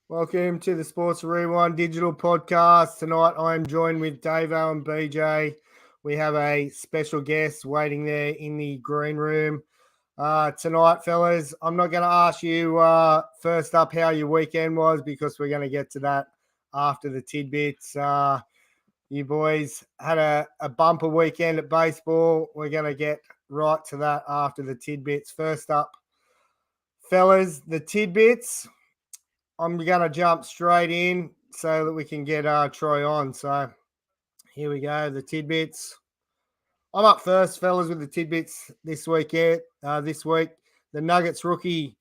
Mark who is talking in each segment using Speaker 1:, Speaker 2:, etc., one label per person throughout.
Speaker 1: Welcome to the Sports Rewind Digital Podcast. Tonight I am joined with Davo and BJ. We have a special guest waiting there in the green room. Tonight, fellas, I'm not going to ask you first up how your weekend was because we're going to get to that after the tidbits. You boys had a bumper weekend at baseball. We're going to get right to that after the tidbits. First up, fellas, the tidbits. I'm going to jump straight in so that we can get Troy on. So here we go, the tidbits. I'm up first, fellas, with the tidbits this week. This week, the Nuggets rookie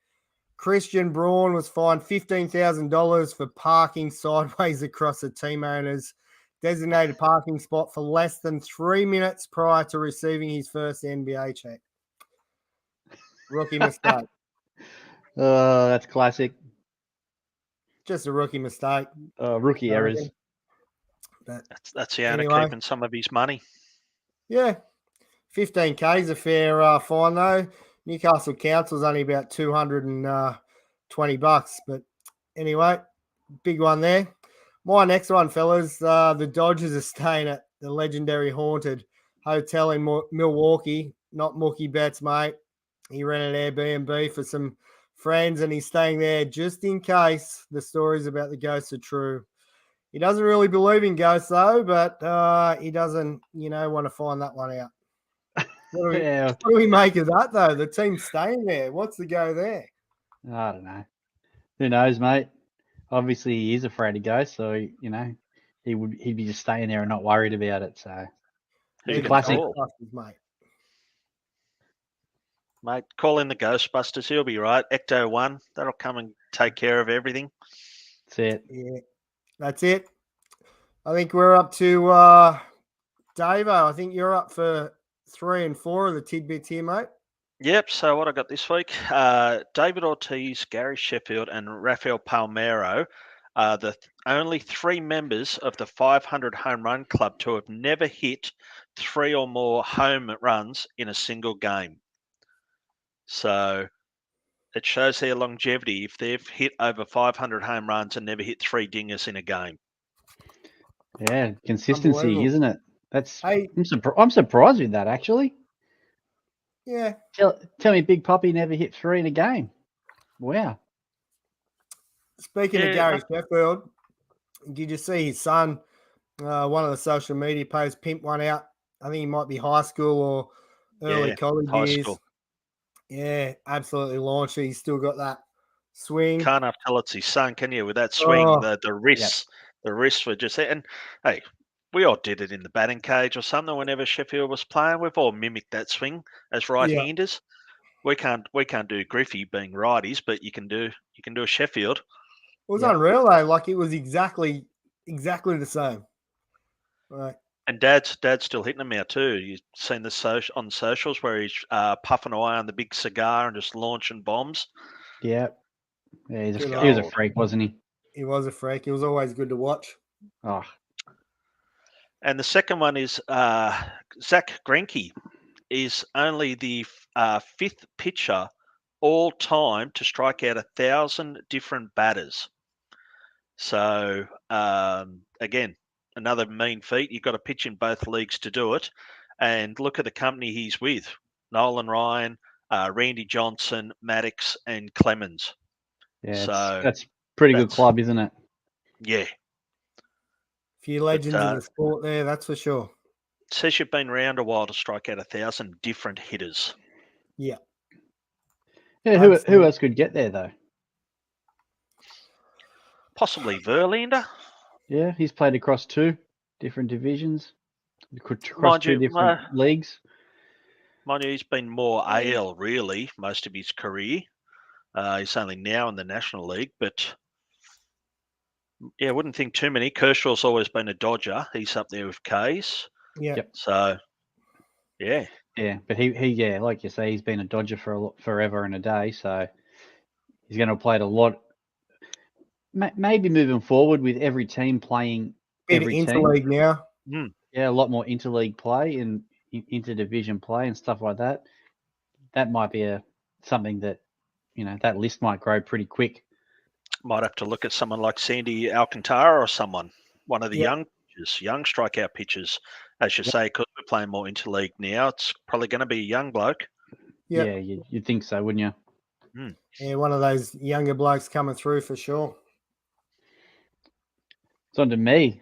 Speaker 1: Christian Braun was fined $15,000 for parking sideways across a team owner's designated parking spot for less than 3 minutes prior to receiving his first NBA check. Rookie mistake.
Speaker 2: That's classic.
Speaker 1: Just a rookie mistake.
Speaker 2: Rookie errors.
Speaker 1: But
Speaker 3: That's the owner keeping some of his money.
Speaker 1: Yeah. 15K is a fair fine, though. Newcastle Council's only about $220. But anyway, big one there. My next one, fellas, the Dodgers are staying at the legendary Haunted Hotel in Milwaukee. Not Mookie Betts, mate. He rented Airbnb for some friends, and he's staying there just in case the stories about the ghosts are true. He doesn't really believe in ghosts, though, but he doesn't, want to find that one out. What do we make of that, though? The team's staying there. What's the go there?
Speaker 2: I don't know. Who knows, mate? Obviously, he is afraid of ghosts, so he'd be just staying there and not worried about it. So
Speaker 3: Who can
Speaker 2: classic,
Speaker 3: mate. Call in the Ghostbusters. He'll be right. Ecto 1. That'll come and take care of everything.
Speaker 2: That's it.
Speaker 1: Yeah, that's it. I think we're up to Davo. I think you're up for 3 and 4 of the tidbits here, mate.
Speaker 3: Yep. So what I got this week, David Ortiz, Gary Sheffield, and Rafael Palmeiro are the only 3 members of the 500 home run club to have never hit 3 or more home runs in a single game. So it shows their longevity if they've hit over 500 home runs and never hit 3 dingers in a game.
Speaker 2: Yeah, consistency, isn't it? I'm surprised with that, actually.
Speaker 1: Yeah.
Speaker 2: Tell me Big Puppy never hit 3 in a game. Wow.
Speaker 1: Speaking of Gary Sheffield, did you see his son, one of the social media posts, pimp one out? I think he might be high school or early college years.
Speaker 3: School.
Speaker 1: Yeah, absolutely launched. He's still got that swing.
Speaker 3: Can't have tell it's his son, can you? With that swing, the wrists, the wrists were just there. And hey, we all did it in the batting cage or something. Whenever Sheffield was playing, we've all mimicked that swing as right-handers. We can't do Griffey being righties, but you can do a Sheffield.
Speaker 1: It was unreal though. Like it was exactly the same. Right.
Speaker 3: And Dad's still hitting them out too. You've seen the on socials where he's puffing away on the big cigar and just launching bombs.
Speaker 2: Yeah. Yeah, he was a freak, wasn't he?
Speaker 1: He was a freak. He was always good to watch.
Speaker 2: Oh.
Speaker 3: And the second one is Zach Greinke is only the 5th pitcher all time to strike out 1,000 different batters. So again, another mean feat. You've got to pitch in both leagues to do it. And look at the company he's with. Nolan Ryan, Randy Johnson, Maddox, and Clemens.
Speaker 2: Yeah, so that's pretty good club, isn't it?
Speaker 3: Yeah.
Speaker 1: A few legends in the sport there, that's for sure.
Speaker 3: Says you've been around a while to strike out 1,000 different hitters.
Speaker 1: Yeah.
Speaker 2: Yeah, who else could get there, though?
Speaker 3: Possibly Verlander.
Speaker 2: Yeah, he's played across 2 different divisions, across 2 different leagues.
Speaker 3: Mind you, he's been more AL, really, most of his career. He's only now in the National League, but yeah, I wouldn't think too many. Kershaw's always been a Dodger. He's up there with K's.
Speaker 1: Yeah.
Speaker 2: Yep.
Speaker 3: So, yeah.
Speaker 2: Yeah, but he like you say, he's been a Dodger for forever and a day, so he's going to play a lot. Maybe moving forward with every team playing every team.
Speaker 1: Interleague now.
Speaker 2: Yeah, a lot more interleague play and interdivision play and stuff like that. That might be something that, that list might grow pretty quick.
Speaker 3: Might have to look at someone like Sandy Alcantara or someone, one of the
Speaker 1: Yep.
Speaker 3: young pitchers, young strikeout pitchers, as you say, because we're playing more interleague now. It's probably going to be a young bloke.
Speaker 1: Yep.
Speaker 2: Yeah, you'd think so, wouldn't you?
Speaker 1: Yeah, one of those younger blokes coming through for sure.
Speaker 2: It's on to me.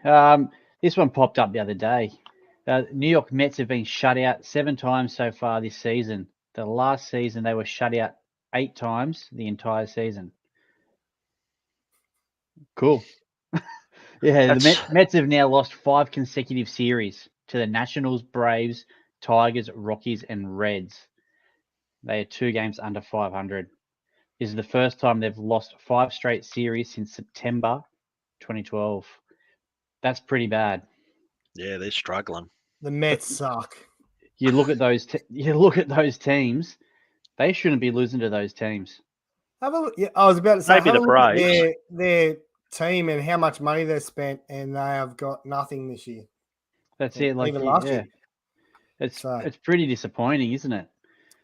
Speaker 2: This one popped up the other day. New York Mets have been shut out 7 times so far this season. The last season they were shut out 8 times the entire season. Cool. Yeah, the Mets have now lost 5 consecutive series to the Nationals, Braves, Tigers, Rockies, and Reds. They are 2 games under 500. This is the first time they've lost 5 straight series since September 2012. That's pretty bad.
Speaker 3: Yeah, they're struggling.
Speaker 1: The Mets suck.
Speaker 2: You look at those. You look at those teams. They shouldn't be losing to those teams.
Speaker 1: Have a look. Yeah, I was about to say,
Speaker 3: Maybe
Speaker 1: have
Speaker 3: the
Speaker 1: a look at
Speaker 3: Braves.
Speaker 1: their team and how much money they've spent, and they have got nothing this year.
Speaker 2: That's it. Like
Speaker 1: even last year.
Speaker 2: It's
Speaker 1: So-
Speaker 2: it's pretty disappointing, isn't it?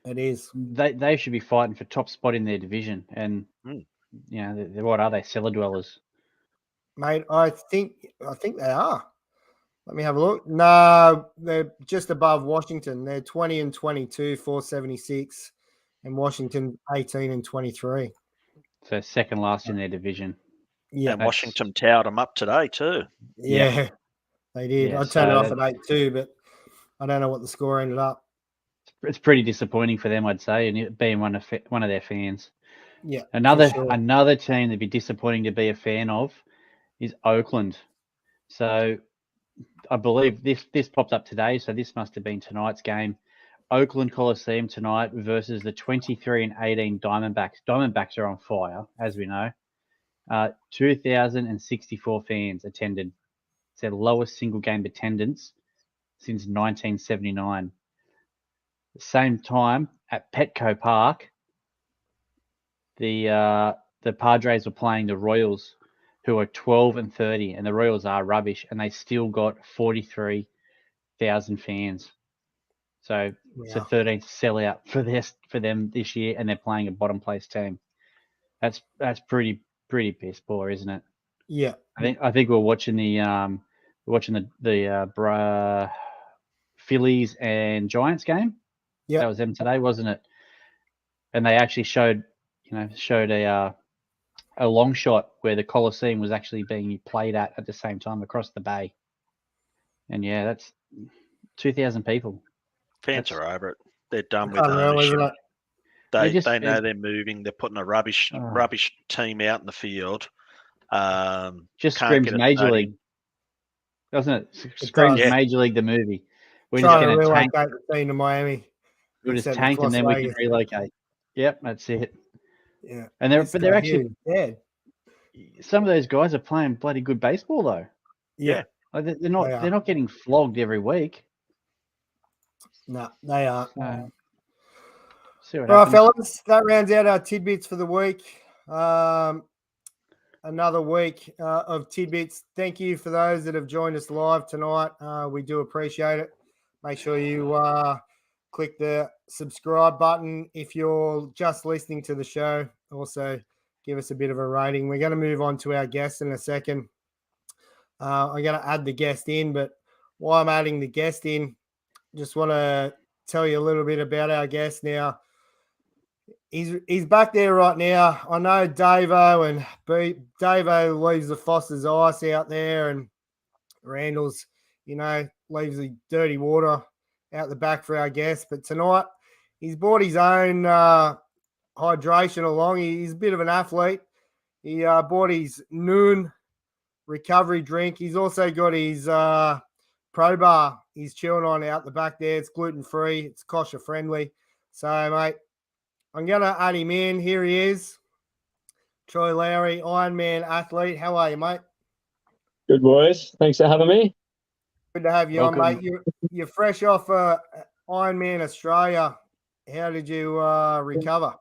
Speaker 1: It is.
Speaker 2: They should be fighting for top spot in their division, and you know what are they? Cellar dwellers.
Speaker 1: Mate, I think they are. Let me have a look. No, they're just above Washington. They're 20 and 22, 476, and Washington 18 and 23.
Speaker 2: So second last in their division.
Speaker 1: Yeah,
Speaker 3: And Washington towered them up today too.
Speaker 1: yeah, they did.
Speaker 2: Yeah,
Speaker 1: I turned it
Speaker 2: so
Speaker 1: off at 8-2, but I don't know what the score ended up.
Speaker 2: It's pretty disappointing for them, I'd say, and it being one of their fans.
Speaker 1: Yeah,
Speaker 2: Another team that'd be disappointing to be a fan of is Oakland. So I believe this popped up today, so this must have been tonight's game. Oakland Coliseum tonight versus the 23 and 18 Diamondbacks. Diamondbacks are on fire, as we know. 2,064 fans attended. It's their lowest single game attendance since 1979. The same time at Petco Park, the Padres were playing the Royals, who are 12 and 30, and the Royals are rubbish, and they still got 43,000 fans. So it's a 13th sellout for them this year, and they're playing a bottom place team. That's pretty piss poor, isn't it?
Speaker 1: Yeah.
Speaker 2: I think we're watching the Phillies and Giants game.
Speaker 1: Yeah,
Speaker 2: that was them today, wasn't it? And they actually showed a long shot where the Coliseum was actually being played at the same time across the bay. And yeah, that's 2,000 people.
Speaker 3: Fans are over it. They're done with
Speaker 1: unreal, isn't
Speaker 3: ownership.
Speaker 1: it?
Speaker 3: They know they're moving. They're putting a rubbish team out in the field.
Speaker 2: Just
Speaker 3: can't
Speaker 2: screams
Speaker 3: get a
Speaker 2: Major
Speaker 3: stadium.
Speaker 2: League, doesn't it? Screams
Speaker 1: does.
Speaker 2: Major League, the movie. We're
Speaker 1: Trying
Speaker 2: just
Speaker 1: to
Speaker 2: going to tank.
Speaker 1: relocate the team to Miami.
Speaker 2: We'll just
Speaker 1: instead of
Speaker 2: tank, and
Speaker 1: Las
Speaker 2: then we can
Speaker 1: Vegas.
Speaker 2: relocate. Yep, that's it.
Speaker 1: Yeah,
Speaker 2: And they're actually
Speaker 1: dead.
Speaker 2: Some of those guys are playing bloody good baseball though.
Speaker 1: Yeah,
Speaker 2: Like they're not getting flogged every week.
Speaker 1: no, they aren't.
Speaker 2: See what
Speaker 1: All right,
Speaker 2: happens.
Speaker 1: fellas, that rounds out our tidbits for the week. Another week of tidbits. Thank you for those that have joined us live tonight. We do appreciate it. Make sure you click the subscribe button if you're just listening to the show. Also, give us a bit of a rating. We're going to move on to our guest in a second. I'm going to add the guest in, but while I'm adding the guest in, just want to tell you a little bit about our guest now. He's back there right now. I know Davo leaves the Foster's ice out there, and Randall's, leaves the dirty water out the back for our guest. But tonight, he's brought his own hydration along. He's a bit of an athlete. He bought his noon recovery drink. He's also got his Pro Bar he's chilling on out the back there. It's gluten-free. It's kosher friendly. So, mate, I'm going to add him in. Here he is. Troy Lowrey, Ironman athlete. How are you, mate?
Speaker 4: Good, boys. Thanks for having me.
Speaker 1: Good to have you on, mate. You're fresh off Ironman Australia. How did you recover?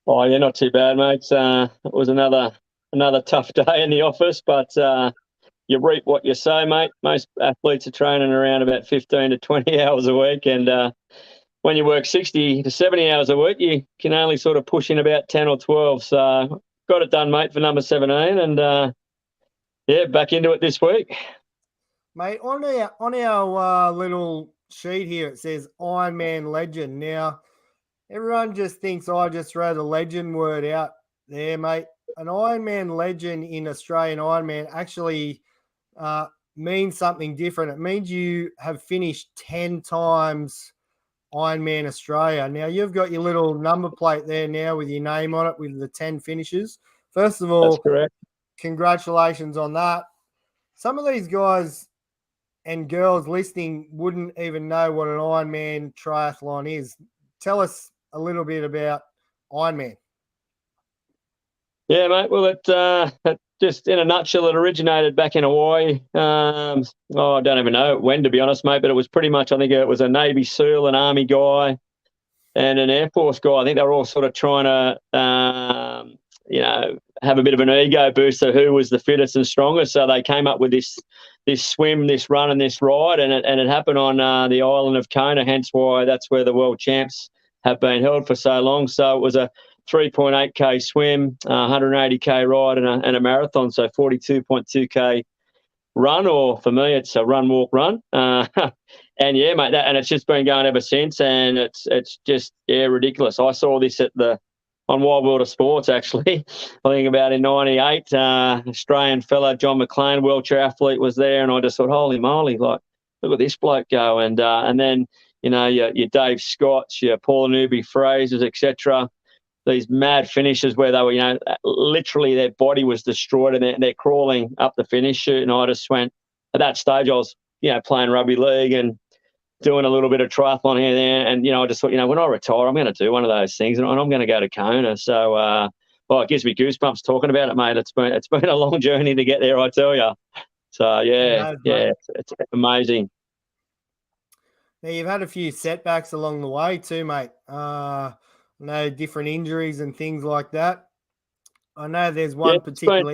Speaker 4: Oh, yeah, not too bad, mate. It was another tough day in the office, but you reap what you sow, mate. Most athletes are training around about 15 to 20 hours a week, and when you work 60 to 70 hours a week, you can only sort of push in about 10 or 12. So got it done, mate, for number 17, and back into it this week.
Speaker 1: Mate, on our little sheet here, it says Ironman legend. Now, everyone just thinks I just throw the legend word out there, mate. An Ironman legend in Australian Ironman actually means something different. It means you have finished 10 times Ironman Australia. Now, you've got your little number plate there now with your name on it with the 10 finishes. First of all,
Speaker 4: that's correct.
Speaker 1: Congratulations on that. Some of these guys and girls listening wouldn't even know what an Ironman triathlon is. Tell us a little bit about Ironman.
Speaker 4: Yeah, mate. Well, it just in a nutshell, it originated back in Hawaii. I don't even know when, to be honest, mate, but it was pretty much, I think it was a Navy SEAL, an Army guy, and an Air Force guy. I think they were all sort of trying to, have a bit of an ego boost of who was the fittest and strongest. So they came up with this swim, this run, and this ride, and it happened on the island of Kona. Hence why that's where the world champs have been held for so long. So it was a 3.8k swim, 180k ride, and a marathon. So 42.2k run, or for me, it's a run, walk, run. And yeah, mate, and it's just been going ever since, and it's just ridiculous. I saw this on Wild World of Sports, actually. I think about in '98, Australian fella John McLean, world triathlete, was there, and I just thought, holy moly, like, look at this bloke go. And then, your Dave Scotts, your Paul Newby Frasers, etc. These mad finishes where they were, literally their body was destroyed, and they're crawling up the finish chute. And I just went, at that stage, I was, playing rugby league and doing a little bit of triathlon here and there. And, I just thought, when I retire, I'm going to do one of those things, and I'm going to go to Kona. So, it gives me goosebumps talking about it, mate. It's been a long journey to get there, I tell you. So, it's amazing.
Speaker 1: Now, you've had a few setbacks along the way too, mate. No different injuries and things like that. I know there's one particular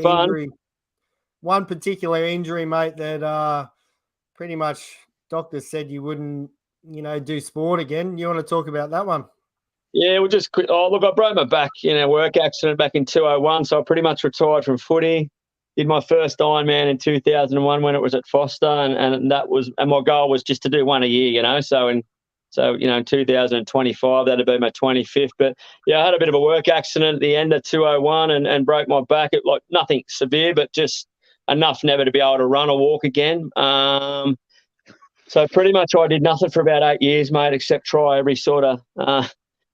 Speaker 1: injury, mate, that pretty much doctors said you wouldn't, do sport again. You want to talk about that one?
Speaker 4: Yeah, we'll just quit. Oh, look, I broke my back in a work accident back in 2001, so I pretty much retired from footy. Did my first Ironman in 2001 when it was at Foster, and my goal was just to do one a year, So in 2025, that'd be my 25th. But yeah, I had a bit of a work accident at the end of 201 and broke my back. It, like, nothing severe, but just enough never to be able to run or walk again. So pretty much I did nothing for about 8 years, mate, except try every sort of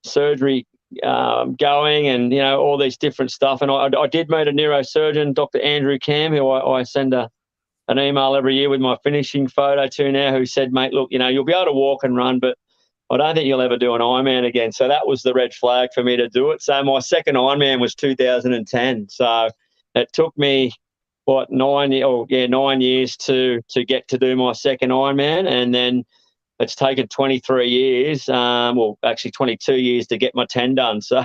Speaker 4: surgery going, and all these different stuff. And I did meet a neurosurgeon, Dr. Andrew Cam, who I send an email every year with my finishing photo to now, who said, mate, look, you'll be able to walk and run, but I don't think you'll ever do an Ironman again. So that was the red flag for me to do it. So my second Ironman was 2010. So it took me 9 years to get to do my second Ironman, and then it's taken 23 years, actually 22 years to get my 10 done. So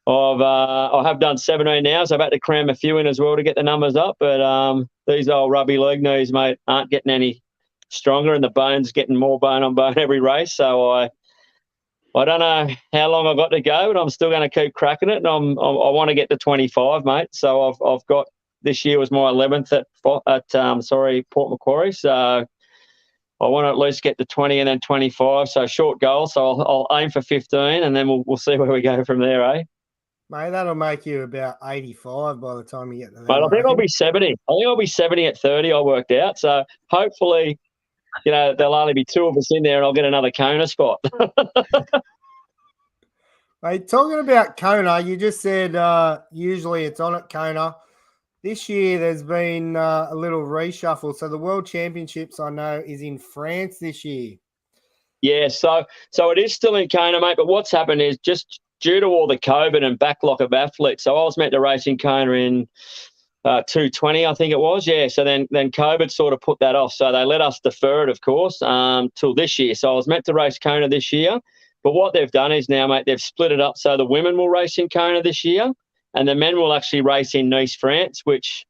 Speaker 4: I have done 17 now, so I've had to cram a few in as well to get the numbers up. But these old rugby league knees, mate, aren't getting any stronger, and the bone's getting more bone on bone every race. So I don't know how long I've got to go, but I'm still going to keep cracking it, and I want to get to 25, mate. So I've got, this year was my 11th at Port Macquarie. So I want to at least get to 20 and then 25. So short goal. So I'll aim for 15, and then we'll see where we go from there, eh?
Speaker 1: Mate, that'll make you about 85 by the time you get to that.
Speaker 4: Mate, I think I'll be 70. I think I'll be 70 at 30, I worked out. So hopefully, there'll only be two of us in there, and I'll get another Kona spot.
Speaker 1: Mate, talking about Kona, you just said usually it's on at Kona. This year there's been a little reshuffle. So the World Championships, I know, is in France this year. Yeah,
Speaker 4: so it is still in Kona, mate. But what's happened is, just due to all the COVID and backlog of athletes, so I was meant to race in Kona in 220, I think it was. Yeah, so then COVID sort of put that off. So they let us defer it, of course, till this year. So I was meant to race Kona this year. But what they've done is now, mate, they've split it up. So the women will race in Kona this year, and the men will actually race in Nice, France, which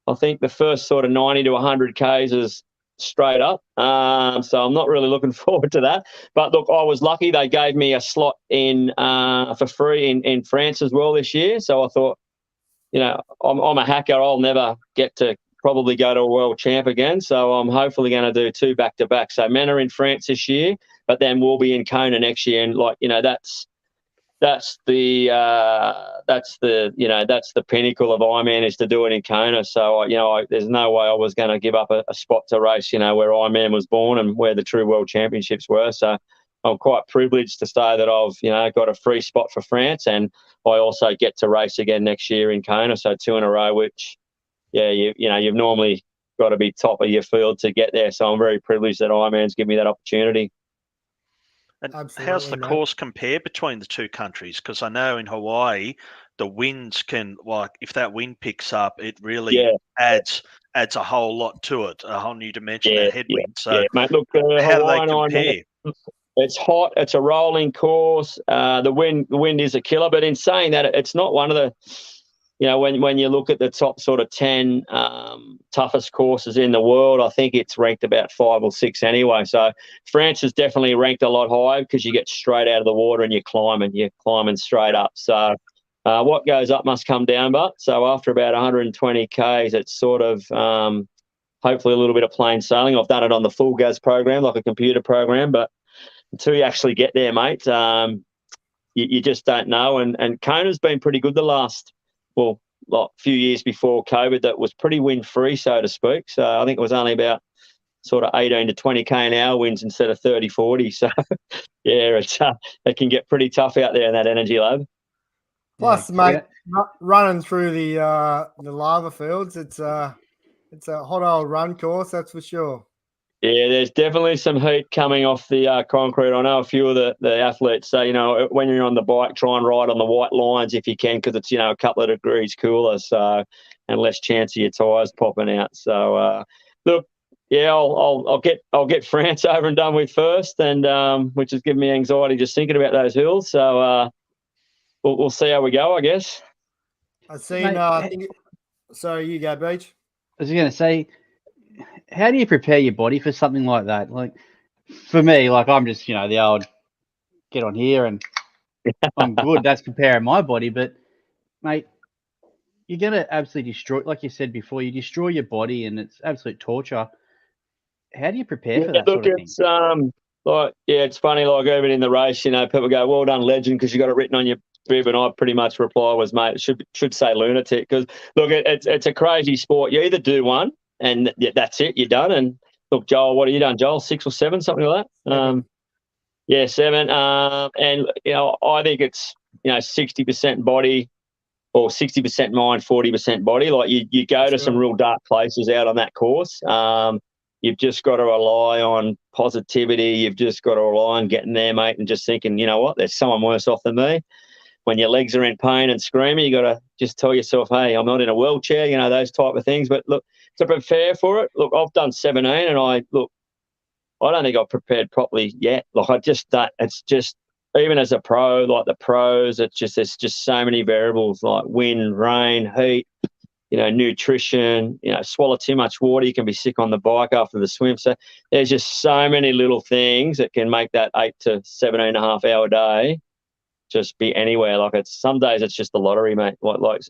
Speaker 4: I think the first sort of 90 to 100 Ks is straight up. So I'm not really looking forward to that. But look, I was lucky. They gave me a slot in for free in France as well this year. So I thought, I'm a hacker. I'll never get to probably go to a world champ again. So I'm hopefully going to do 2 back-to-back. So men are in France this year, but then we'll be in Kona next year. And that's the pinnacle of Ironman, is to do it in Kona. So there's no way I was going to give up a spot to race, where Ironman was born and where the true world championships were. So I'm quite privileged to say that I've got a free spot for France, and I also get to race again next year in Kona. So 2 in a row, which you've normally got to be top of your field to get there. So I'm very privileged that Ironman's given me that opportunity.
Speaker 3: And
Speaker 1: Absolutely,
Speaker 3: how's the
Speaker 1: mate.
Speaker 3: course compare between the 2 countries? Because I know in Hawaii, the winds can, if that wind picks up, it really adds a whole lot to it, a whole new dimension, that headwind. So,
Speaker 4: mate, look,
Speaker 3: how do they
Speaker 4: Hawaiian
Speaker 3: compare?
Speaker 4: It's hot. It's a rolling course. The wind is a killer. But in saying that, it's not one of the, when you look at the top sort of 10 toughest courses in the world, I think it's ranked about 5 or 6 anyway. So France is definitely ranked a lot higher because you get straight out of the water and you're climbing straight up. So what goes up must come down. But so after about 120 Ks, it's sort of hopefully a little bit of plain sailing. I've done it on the full gas program, like a computer program, but until you actually get there, mate, you just don't know. And Kona's been pretty good the last, few years before COVID. That was pretty wind-free, so to speak. So I think it was only about sort of 18 to 20 k an hour winds instead of 30, 40. So, it can get pretty tough out there in that energy lab.
Speaker 1: Plus, mate, running through the lava fields, it's a hot old run course, that's for sure.
Speaker 4: Yeah, there's definitely some heat coming off the concrete. I know a few of the athletes say, when you're on the bike, try and ride on the white lines if you can, because it's, a couple of degrees cooler, so, and less chance of your tyres popping out. So, look, yeah, I'll get France over and done with first, and which is giving me anxiety just thinking about those hills. So we'll see how we go, I guess.
Speaker 1: I've seen. Sorry, you go, Beach.
Speaker 2: I was going to say, how do you prepare your body for something like that? Like, for me, I'm just, the old get on here and I'm good. That's preparing my body. But, mate, you're going to absolutely destroy, like you said before, you destroy your body and it's absolute torture. How do you prepare for that sort of thing?
Speaker 4: It's funny, even in the race, people go, well done, legend, because you got it written on your bib, and I pretty much reply was, mate, it should say lunatic, because, look, it's a crazy sport. You either do one, and that's it, you're done. And look, Joel, what have you done, Joel? 6 or 7, something like that? 7. And, I think it's, 60% body or 60% mind, 40% body. Like you go to some real dark places out on that course. You've just got to rely on positivity. You've just got to rely on getting there, mate, and just thinking, you know what, there's someone worse off than me. When your legs are in pain and screaming, you got to just tell yourself, hey, I'm not in a wheelchair, those type of things. But look, to prepare for it, look, I've done 17, and I don't think I've prepared properly yet. Like, I just don't. It's just, even as a pro, like the pros, there's just so many variables, like wind, rain, heat, nutrition, swallow too much water, you can be sick on the bike after the swim. So there's just so many little things that can make that 8 to 17.5 hour day just be anywhere. Like, some days it's just the lottery, mate.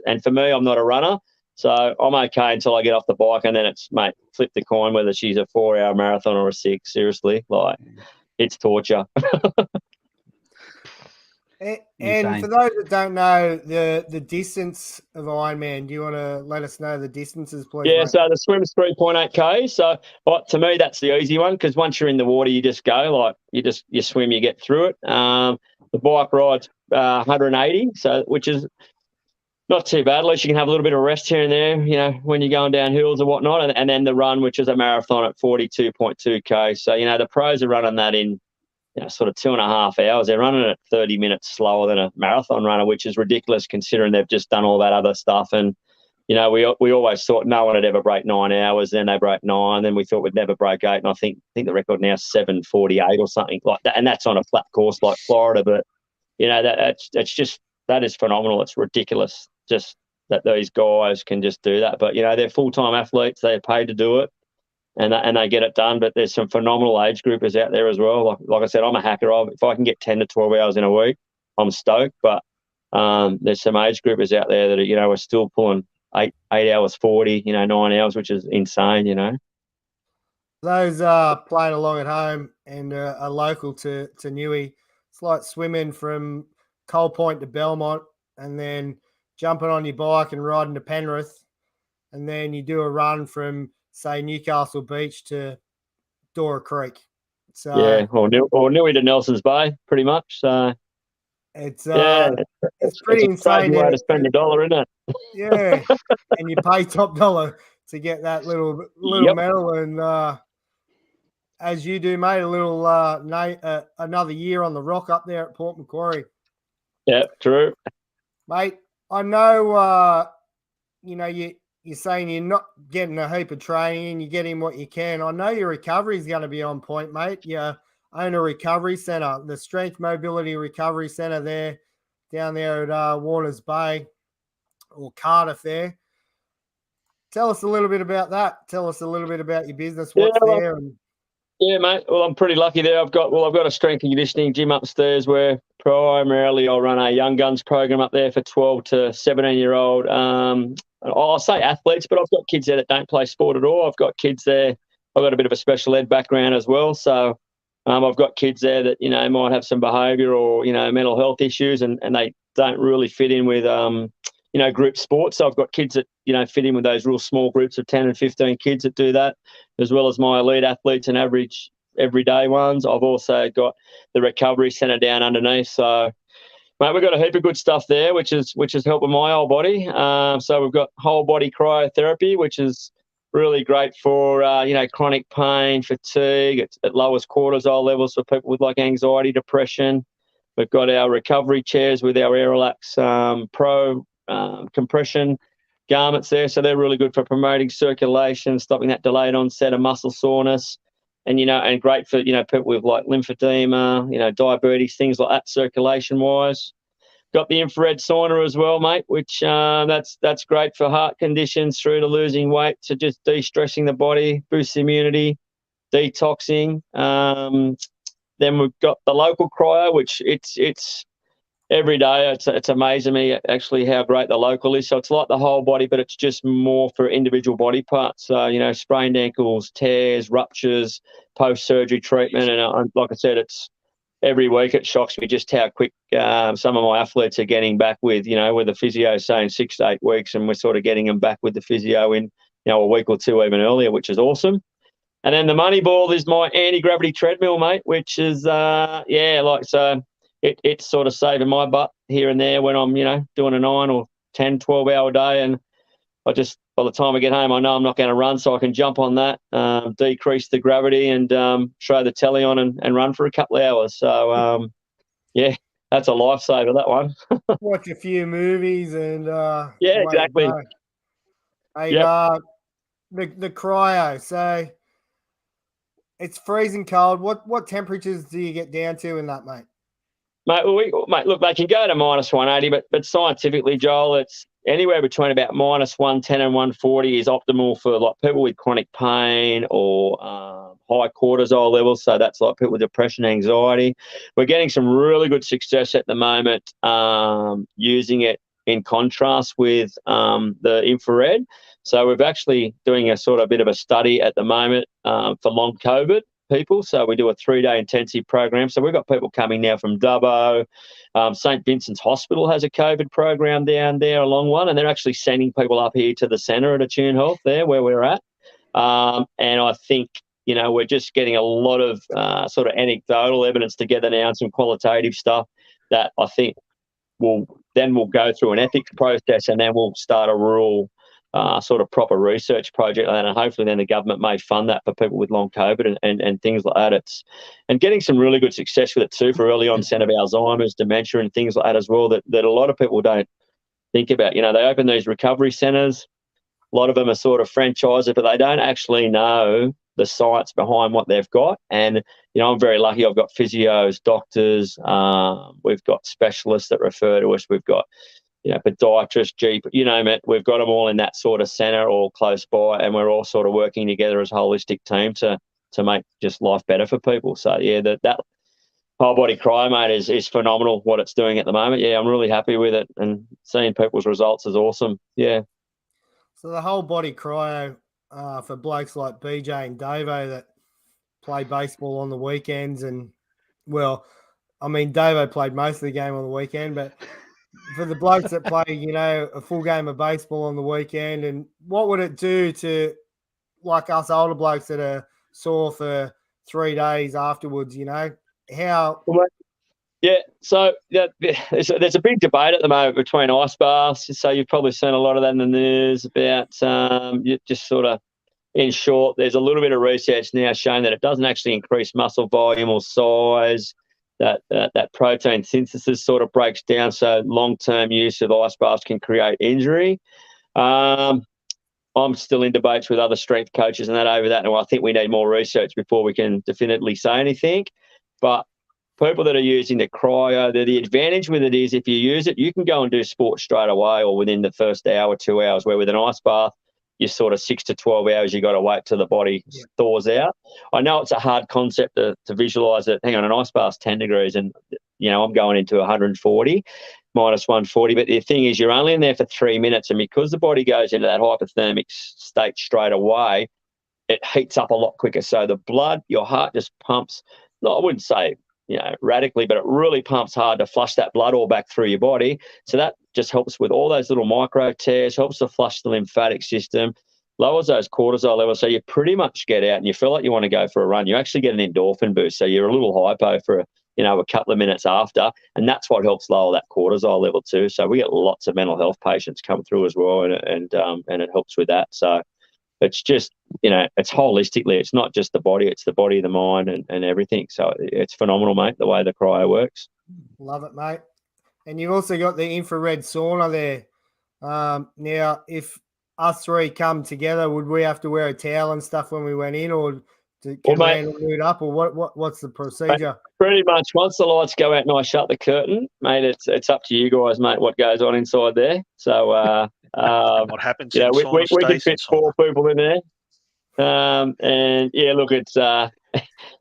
Speaker 4: And for me, I'm not a runner, so I'm okay until I get off the bike, and then it's, mate, flip the coin whether she's a 4-hour marathon or a 6. Seriously, it's torture.
Speaker 1: And for those that don't know the distance of Ironman, do you want to let us know the distances, please?
Speaker 4: Yeah,
Speaker 1: mate?
Speaker 4: so the swim's 3.8 k. So to me, that's the easy one, because once you're in the water, you just go, you swim, you get through it. The bike ride's 180, so which is not too bad. At least you can have a little bit of rest here and there, when you're going down hills or whatnot. And then the run, which is a marathon at 42.2 k. So the pros are running that in sort of 2.5 hours. They're running it 30 minutes slower than a marathon runner, which is ridiculous considering they've just done all that other stuff. And we always thought no one would ever break 9 hours. Then they broke 9. Then we thought we'd never break 8. And I think the record now is 7:48 or something like that. And that's on a flat course like Florida. But that is phenomenal. It's ridiculous just that these guys can just do that. But they're full-time athletes. They're paid to do it, and they get it done. But there's some phenomenal age groupers out there as well. Like I said, I'm a hacker. If I can get 10 to 12 hours in a week, I'm stoked. But There's some age groupers out there that are, are still pulling 8 hours 40, 9 hours, which is insane,
Speaker 1: Those playing along at home and are local to Newey, it's like swimming from Coal Point to Belmont and then jumping on your bike and riding to Penrith, and then you do a run from, say, Newcastle Beach to Dora Creek. So
Speaker 4: yeah, or Newey to Nelson's Bay, pretty much. So
Speaker 1: it's
Speaker 4: it's
Speaker 1: pretty
Speaker 4: a crazy
Speaker 1: insane.
Speaker 4: way to spend a dollar, isn't it?
Speaker 1: Yeah, and you pay top dollar to get that little
Speaker 4: Yep.
Speaker 1: medal, and as you do, mate, a little another year on the rock up there at Port Macquarie.
Speaker 4: Yeah, true,
Speaker 1: mate. I know you're saying you're not getting a heap of training, you're getting what you can. I know your recovery is going to be on point, mate. You own a recovery centre, the Strength Mobility Recovery Centre there, down there at Warners Bay or Cardiff there. Tell us a little bit about that. Tell us a little bit about your business, what's there.
Speaker 4: Yeah, mate. Well, I'm pretty lucky there. I've got a strength and conditioning gym upstairs where primarily I'll run a young guns program up there for 12 to 17-year-old. I'll say athletes, but I've got kids there that don't play sport at all. I've got kids there. I've got a bit of a special ed background as well. So I've got kids there that, might have some behaviour or, mental health issues and they don't really fit in with, group sports. So I've got kids that, fit in with those real small groups of 10 and 15 kids that do that, as well as my elite athletes and average everyday ones. I've also got the recovery centre down underneath. So, mate, we've got a heap of good stuff there, which is helping my whole body. So we've got whole body cryotherapy, which is really great for, chronic pain, fatigue. It lowers cortisol levels for people with like anxiety, depression. We've got our recovery chairs with our Aerolax Pro compression garments there. So they're really good for promoting circulation, stopping that delayed onset of muscle soreness. And, and great for, people with like lymphedema, diabetes, things like that, circulation-wise. Got the infrared sauna as well, mate, which that's great for heart conditions through to losing weight, to just de-stressing the body, boosts immunity, detoxing. Then we've got the local cryo, which it's every day. It's amazing me actually how great the local is. So it's like the whole body, but it's just more for individual body parts. So, sprained ankles, tears, ruptures, post-surgery treatment. And like I said, it's every week it shocks me just how quick some of my athletes are getting back with, with the physio saying 6 to 8 weeks, and we're sort of getting them back with the physio in, a week or two even earlier, which is awesome. And then the money ball is my anti-gravity treadmill, mate, which is, it's sort of saving my butt here and there when I'm, doing a 9 or 10, 12-hour day. And I just, by the time I get home, I know I'm not going to run, so I can jump on that, decrease the gravity and throw the telly on and run for a couple of hours. So, that's a lifesaver, that one.
Speaker 1: Watch a few movies and
Speaker 4: yeah, exactly.
Speaker 1: Hey, yep. The cryo, so it's freezing cold. What temperatures do you get down to in that, mate?
Speaker 4: Mate, look, they can go to minus 180, but scientifically, Joel, it's anywhere between about minus 110 and 140 is optimal for like people with chronic pain or high cortisol levels. So that's like people with depression, anxiety. We're getting some really good success at the moment using it in contrast with the infrared. So we're actually doing a sort of bit of a study at the moment for long COVID people. So we do a 3-day intensive program. So we've got people coming now from Davo. St. Vincent's Hospital has a COVID program down there, a long one, and they're actually sending people up here to the centre at Attune Health there where we're at. And I think, we're just getting a lot of sort of anecdotal evidence together now and some qualitative stuff that I think we'll go through an ethics process, and then we'll start a real sort of proper research project, and hopefully then the government may fund that for people with long COVID and things like that. And getting some really good success with it too for early onset of Alzheimer's, dementia and things like that as well that a lot of people don't think about. They open these recovery centres. A lot of them are sort of franchisers, but they don't actually know the science behind what they've got. And, I'm very lucky. I've got physios, doctors, we've got specialists that refer to us. We've got podiatrist, GP, you name it. We've got them all in that sort of centre or close by, and we're all sort of working together as a holistic team to make just life better for people. So, yeah, whole body cryo, mate, is phenomenal what it's doing at the moment. Yeah, I'm really happy with it, and seeing people's results is awesome. Yeah.
Speaker 1: So the whole body cryo for blokes like BJ and Davo that play baseball on the weekends, and well, I mean Davo played most of the game on the weekend, but for the blokes that play, a full game of baseball on the weekend, and what would it do to like us older blokes that are sore for 3 days afterwards? How?
Speaker 4: Yeah, so there's a big debate at the moment between ice baths. So you've probably seen a lot of that in the news about just sort of, in short, there's a little bit of research now showing that it doesn't actually increase muscle volume or size, that protein synthesis sort of breaks down, so long-term use of ice baths can create injury. I'm still in debates with other strength coaches and that over that, and I think we need more research before we can definitively say anything. But people that are using the cryo, the advantage with it is if you use it, you can go and do sport straight away or within the first hour, 2 hours, where with an ice bath, you're sort of 6 to 12 hours, you got to wait till the body thaws out. I know it's a hard concept to visualize it. Hang on, an ice bath's 10 degrees and, I'm going into 140, minus 140. But the thing is, you're only in there for 3 minutes. And because the body goes into that hypothermic state straight away, it heats up a lot quicker. So the blood, your heart just pumps, no, I wouldn't say, radically, but it really pumps hard to flush that blood all back through your body. So that just helps with all those little micro tears, helps to flush the lymphatic system, lowers those cortisol levels. So you pretty much get out and you feel like you want to go for a run. You actually get an endorphin boost. So you're a little hypo for, a couple of minutes after. And that's what helps lower that cortisol level too. So we get lots of mental health patients come through as well. And it helps with that. So it's just, it's holistically, it's not just the body, it's the body, the mind and everything. So it's phenomenal, mate, the way the cryo works.
Speaker 1: Love it, mate. And you've also got the infrared sauna there. Now, if us three come together, would we have to wear a towel and stuff when we went in, or can we handle it up, or what's the procedure?
Speaker 4: Mate, pretty much once the lights go out and I shut the curtain, mate, it's up to you guys, mate, what goes on inside there. So
Speaker 3: what happens?
Speaker 4: We can fit 4 people in there. And yeah, look, it's the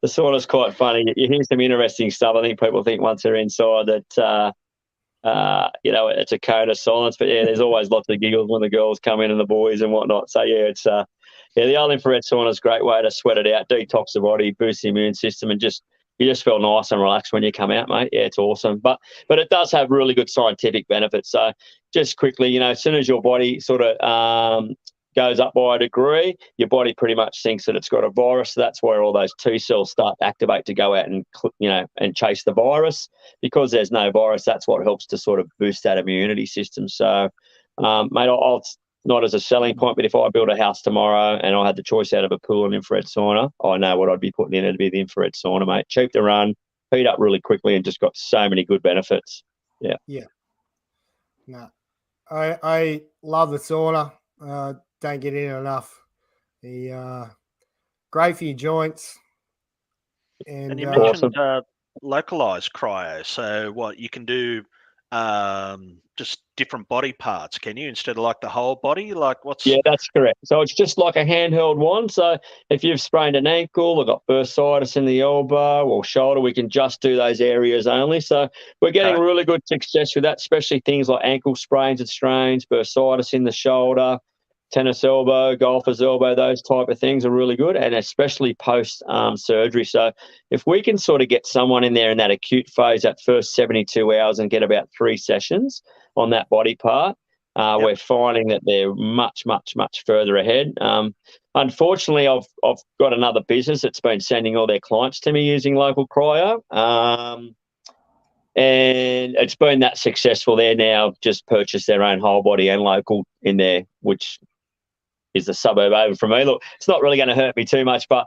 Speaker 4: sauna's quite funny. You hear some interesting stuff. I think people think once they're inside that it's a cone of silence. But yeah, there's always lots of giggles when the girls come in and the boys and whatnot. So yeah, it's the old infrared sauna is a great way to sweat it out, detox the body, boost the immune system, and you just feel nice and relaxed when you come out, mate. Yeah, it's awesome. But it does have really good scientific benefits. So just quickly, as soon as your body sort of goes up by a degree, your body pretty much thinks that it's got a virus. So that's where all those T cells start to activate to go out and, and chase the virus. Because there's no virus, that's what helps to sort of boost that immunity system. So, mate, I'll not as a selling point, but if I build a house tomorrow and I had the choice out of a pool and infrared sauna, I know what I'd be putting in it to be the infrared sauna, mate. Cheap to run, heat up really quickly, and just got so many good benefits. Yeah.
Speaker 1: Yeah. No, I love the sauna. Don't get in enough. The great for your joints. And
Speaker 3: you mentioned localized cryo. So what you can do, just different body parts, can you, instead of like the whole body? Like what's?
Speaker 4: Yeah, that's correct. So it's just like a handheld one. So if you've sprained an ankle or got bursitis in the elbow or shoulder, we can just do those areas only. So we're getting really good success with that, especially things like ankle sprains and strains, bursitis in the shoulder, tennis elbow, golfer's elbow, those type of things are really good, and especially post surgery. So if we can sort of get someone in there in that acute phase, that first 72 hours, and get about 3 sessions on that body part, we're finding that they're much, much, much further ahead. Unfortunately, I've got another business that's been sending all their clients to me using local cryo. And it's been that successful. They're now just purchased their own whole body and local in there, which is the suburb over from me. Look, it's not really going to hurt me too much, but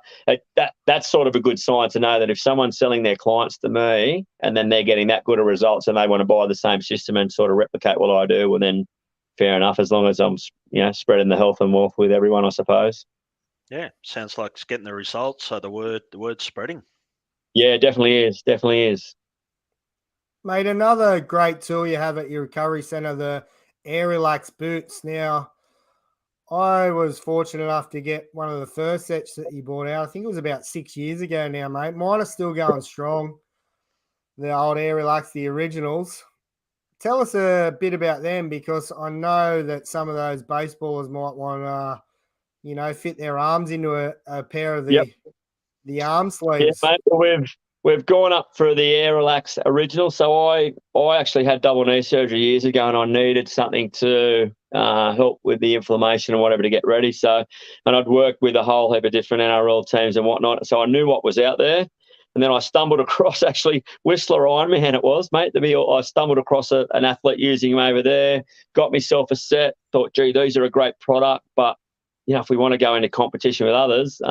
Speaker 4: that's sort of a good sign to know that if someone's selling their clients to me and then they're getting that good of results and they want to buy the same system and sort of replicate what I do, well then fair enough, as long as I'm spreading the health and wealth with everyone, I suppose.
Speaker 3: Yeah, sounds like it's getting the results. So the word's spreading.
Speaker 4: Yeah, definitely is.
Speaker 1: Mate, another great tool you have at your recovery centre, the Air Relax boots. Now, I was fortunate enough to get one of the first sets that you bought out. I think it was about 6 years ago now, mate. Mine are still going strong. the old Air Relax, the originals. Tell us a bit about them, because I know that some of those baseballers might want to, fit their arms into a pair of the arm sleeves.
Speaker 4: Yeah, mate. We've gone up for the Air Relax original. So I actually had double knee surgery years ago, and I needed something to help with the inflammation and whatever to get ready. So, and I'd worked with a whole heap of different NRL teams and whatnot. So I knew what was out there. And then I stumbled across, actually, Whistler Ironman it was, mate. I stumbled across an athlete using them over there, got myself a set, thought, gee, these are a great product. But, if we want to go into competition with others,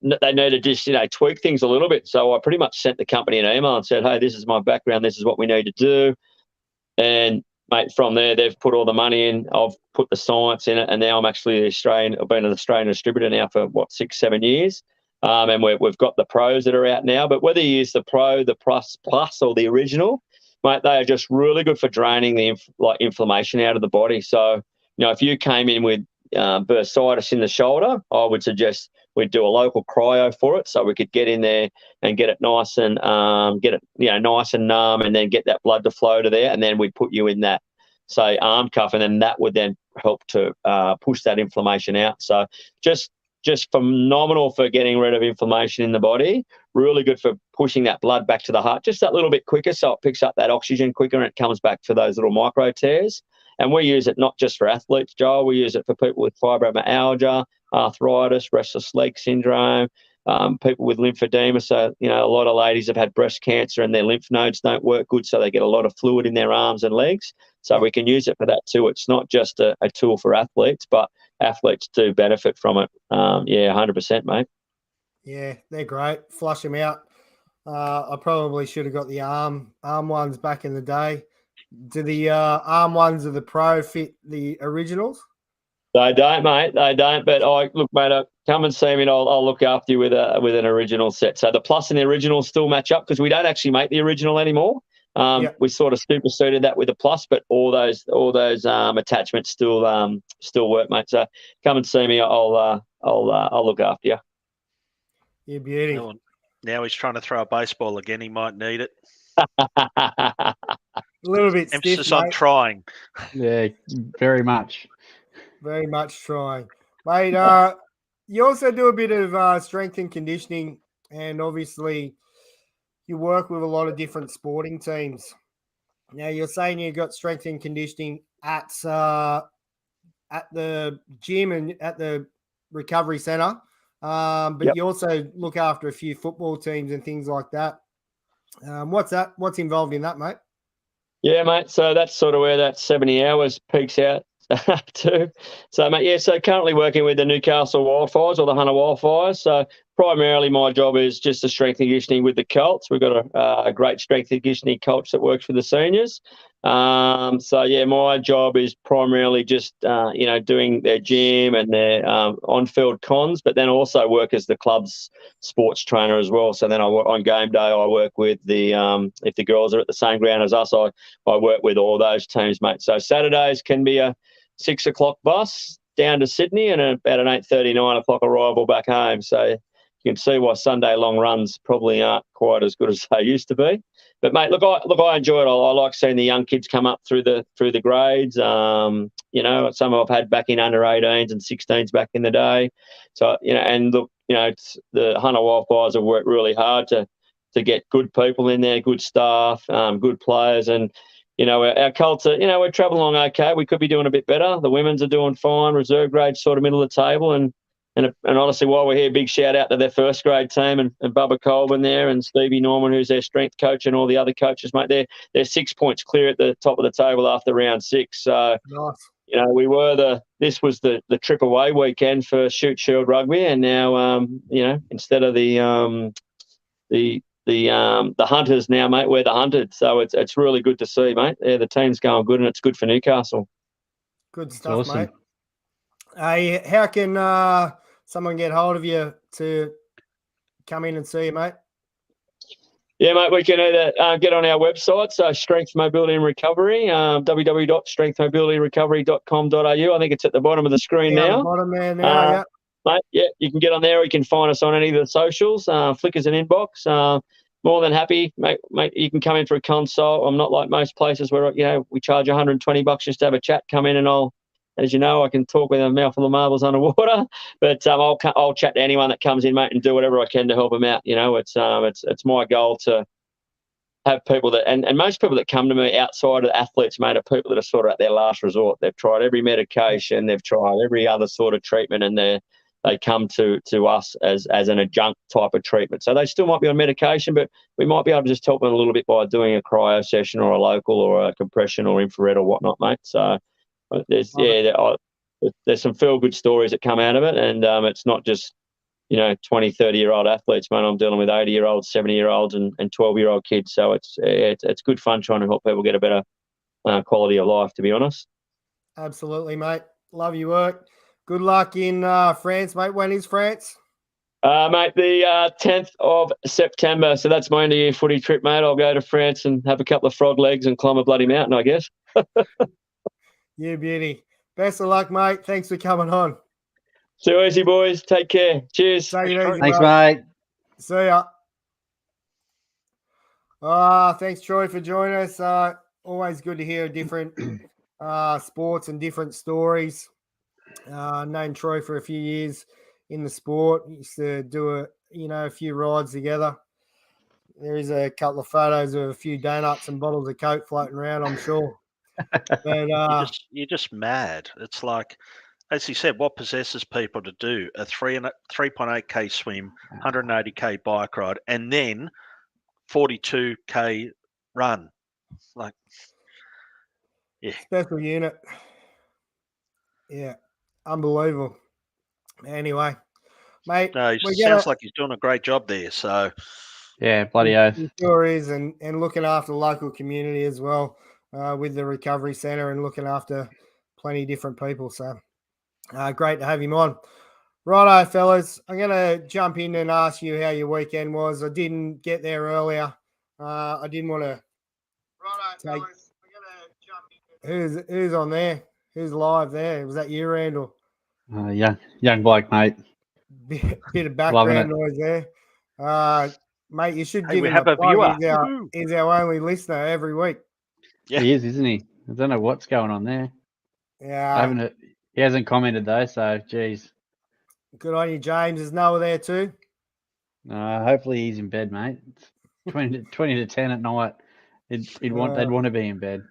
Speaker 4: they need to just, tweak things a little bit. So I pretty much sent the company an email and said, hey, this is my background. This is what we need to do. And, mate, from there, they've put all the money in. I've put the science in it. And now I'm actually I've been an Australian distributor now for, 6-7 years. And we've got the pros that are out now. But whether you use the pro, the plus, or the original, mate, they are just really good for draining the inflammation out of the body. So, if you came in with bursitis in the shoulder, I would suggest we'd do a local cryo for it, so we could get in there and get it nice and nice and numb, and then get that blood to flow to there, and then we'd put you in that, say, arm cuff, and then that would then help to push that inflammation out. So just phenomenal for getting rid of inflammation in the body. Really good for pushing that blood back to the heart just that little bit quicker, so it picks up that oxygen quicker and it comes back for those little micro tears. And we use it not just for athletes, Joel. We use it for people with fibromyalgia, arthritis, restless leg syndrome, people with lymphedema. So, a lot of ladies have had breast cancer and their lymph nodes don't work good, so they get a lot of fluid in their arms and legs. So we can use it for that too. It's not just a tool for athletes, but athletes do benefit from it. 100%, mate.
Speaker 1: Yeah, they're great. Flush them out. I probably should have got the arm ones back in the day. Do the arm ones of the pro fit the originals?
Speaker 4: They don't, mate. They don't. But look, mate, come and see me, and I'll look after you with an original set. So the plus and the original still match up, because we don't actually make the original anymore. We sort of superseded that with the plus, but all those attachments still work, mate. So come and see me. I'll look after you.
Speaker 1: Yeah, beauty.
Speaker 3: Now he's trying to throw a baseball again. He might need it.
Speaker 1: A little bit
Speaker 3: emphasis
Speaker 1: stiff,
Speaker 3: on
Speaker 1: mate.
Speaker 3: Trying.
Speaker 2: Yeah, very much.
Speaker 1: Very much trying, mate. You also do a bit of strength and conditioning, and obviously you work with a lot of different sporting teams. Now, you're saying you got strength and conditioning at the gym and at the recovery center, but you also look after a few football teams and things like that. What's involved in that, mate?
Speaker 4: Yeah, mate. So that's sort of where that 70 hours peaks out to. So, mate, so currently working with the Newcastle Wildfires or the Hunter Wildfires. So primarily my job is just the strength and conditioning with the Colts. We've got a great strength and conditioning coach that works for the seniors. My job is primarily just, doing their gym and their on-field cons, but then also work as the club's sports trainer as well. So then on game day, I work with if the girls are at the same ground as us, I work with all those teams, mate. So Saturdays can be a 6 o'clock bus down to Sydney and about an 8:30, 9 o'clock arrival back home. So you can see why Sunday long runs probably aren't quite as good as they used to be. But mate, I enjoy it. I like seeing the young kids come up through the grades. Some I've had back in under 18s and 16s back in the day. So it's the Hunter Wildfires have worked really hard to get good people in there, good staff, good players, and our culture. We're travelling along okay. We could be doing a bit better. The women's are doing fine. Reserve grade sort of middle of the table, and honestly, while we're here, big shout out to their first grade team and Bubba Colvin there and Stevie Norman, who's their strength coach, and all the other coaches, mate. They're 6 points clear at the top of the table after round 6. So,
Speaker 1: nice.
Speaker 4: This was the trip away weekend for Shoot Shield Rugby, and now, instead of the Hunters now, mate, we're the Hunted. So it's really good to see, mate. Yeah, the team's going good, and it's good for Newcastle.
Speaker 1: Good stuff,
Speaker 2: awesome,
Speaker 1: mate. Hey, how can someone get hold of you to come in and see you, mate?
Speaker 4: Yeah, mate, we can either get on our website, so Strength, Mobility and Recovery, www.strengthmobilityrecovery.com.au. I think it's at the bottom of the screen now.
Speaker 1: The bottom there now,
Speaker 4: Mate, yeah, you can get on there. You can find us on any of the socials, Flickrs and Inbox. more than happy, mate. You can come in for a consult. I'm not like most places where we charge $120 just to have a chat. Come in and as you know, I can talk with a mouthful of marbles underwater. But I'll chat to anyone that comes in, mate, and do whatever I can to help them out. It's my goal to have people that, and most people that come to me outside of athletes, mate, are people that are sort of at their last resort. They've tried every medication, they've tried every other sort of treatment, and they come to us as an adjunct type of treatment. So they still might be on medication, but we might be able to just help them a little bit by doing a cryo session or a local or a compression or infrared or whatnot, mate. So there's some feel-good stories that come out of it, and it's not just 20, 30-year-old athletes, mate. I'm dealing with 80-year-olds, 70-year-olds, and 12-year-old kids. So it's good fun trying to help people get a better quality of life, to be honest.
Speaker 1: Absolutely, mate. Love your work. Good luck in France, mate. When is France?
Speaker 4: Mate, the 10th of September. So that's my end-of-year footy trip, mate. I'll go to France and have a couple of frog legs and climb a bloody mountain, I guess.
Speaker 1: You beauty. Best of luck, mate. Thanks for coming on.
Speaker 4: So easy, boys. Take care. Cheers.
Speaker 1: Take it easy,
Speaker 2: Thanks,
Speaker 1: bro.
Speaker 2: mate.
Speaker 1: See ya. Thanks, Troy, for joining us. Always good to hear different sports and different stories. Known Troy for a few years in the sport. Used to do a few rides together. There is a couple of photos of a few donuts and bottles of Coke floating around, I'm sure. But
Speaker 3: you're just mad. It's like, as he said, what possesses people to do a 3.8K swim, 180K bike ride, and then 42K run? Like, yeah.
Speaker 1: Special unit. Yeah. Unbelievable. Anyway, mate.
Speaker 3: No, sounds like he's doing a great job there. So,
Speaker 2: yeah, bloody oath.
Speaker 1: He sure is, and looking after the local community as well with the recovery centre and looking after plenty of different people. So, great to have him on. Righto, fellas. I'm going to jump in and ask you how your weekend was. I didn't get there earlier. I didn't want to. Righto, fellas. I'm going to jump in. Who's on there? Who's live there? Was that you, Randall?
Speaker 2: Young bloke, mate.
Speaker 1: Bit of background noise there. Mate, you should give him
Speaker 3: have a
Speaker 1: plug.
Speaker 3: viewer.
Speaker 1: He's our only listener every week.
Speaker 3: Yeah.
Speaker 2: He is, isn't he? I don't know what's going on there.
Speaker 1: Yeah.
Speaker 2: He hasn't commented though, so geez.
Speaker 1: Good on you, James. Is Noah there too?
Speaker 2: Hopefully he's in bed, mate. It's 20 to 10 at night. They'd want to be in bed.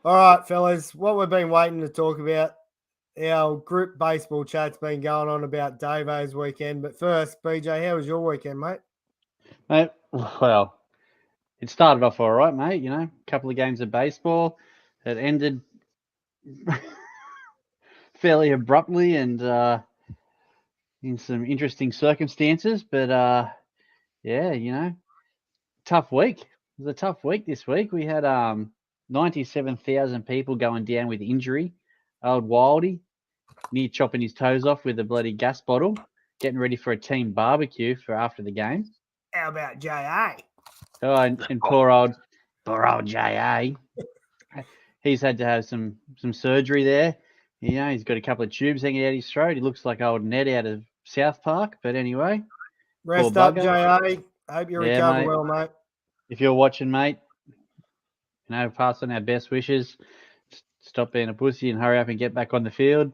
Speaker 1: All right, fellas. What we've been waiting to talk about, our group baseball chat's been going on about Davo's weekend. But first, BJ, how was your weekend, mate?
Speaker 2: Mate, well, it started off all right, mate. A couple of games of baseball. It ended fairly abruptly and in some interesting circumstances. But tough week. It was a tough week this week. We had 97,000 people going down with injury. Old Wildy near chopping his toes off with a bloody gas bottle, getting ready for a team barbecue for after the game.
Speaker 1: How about J.A.?
Speaker 2: Oh, and poor old J.A. He's had to have some surgery there. He's got a couple of tubes hanging out his throat. He looks like old Ned out of South Park. But anyway,
Speaker 1: rest up, J.A. Hope you recover well, mate.
Speaker 2: If you're watching, mate, pass on our best wishes. Stop being a pussy and hurry up and get back on the field.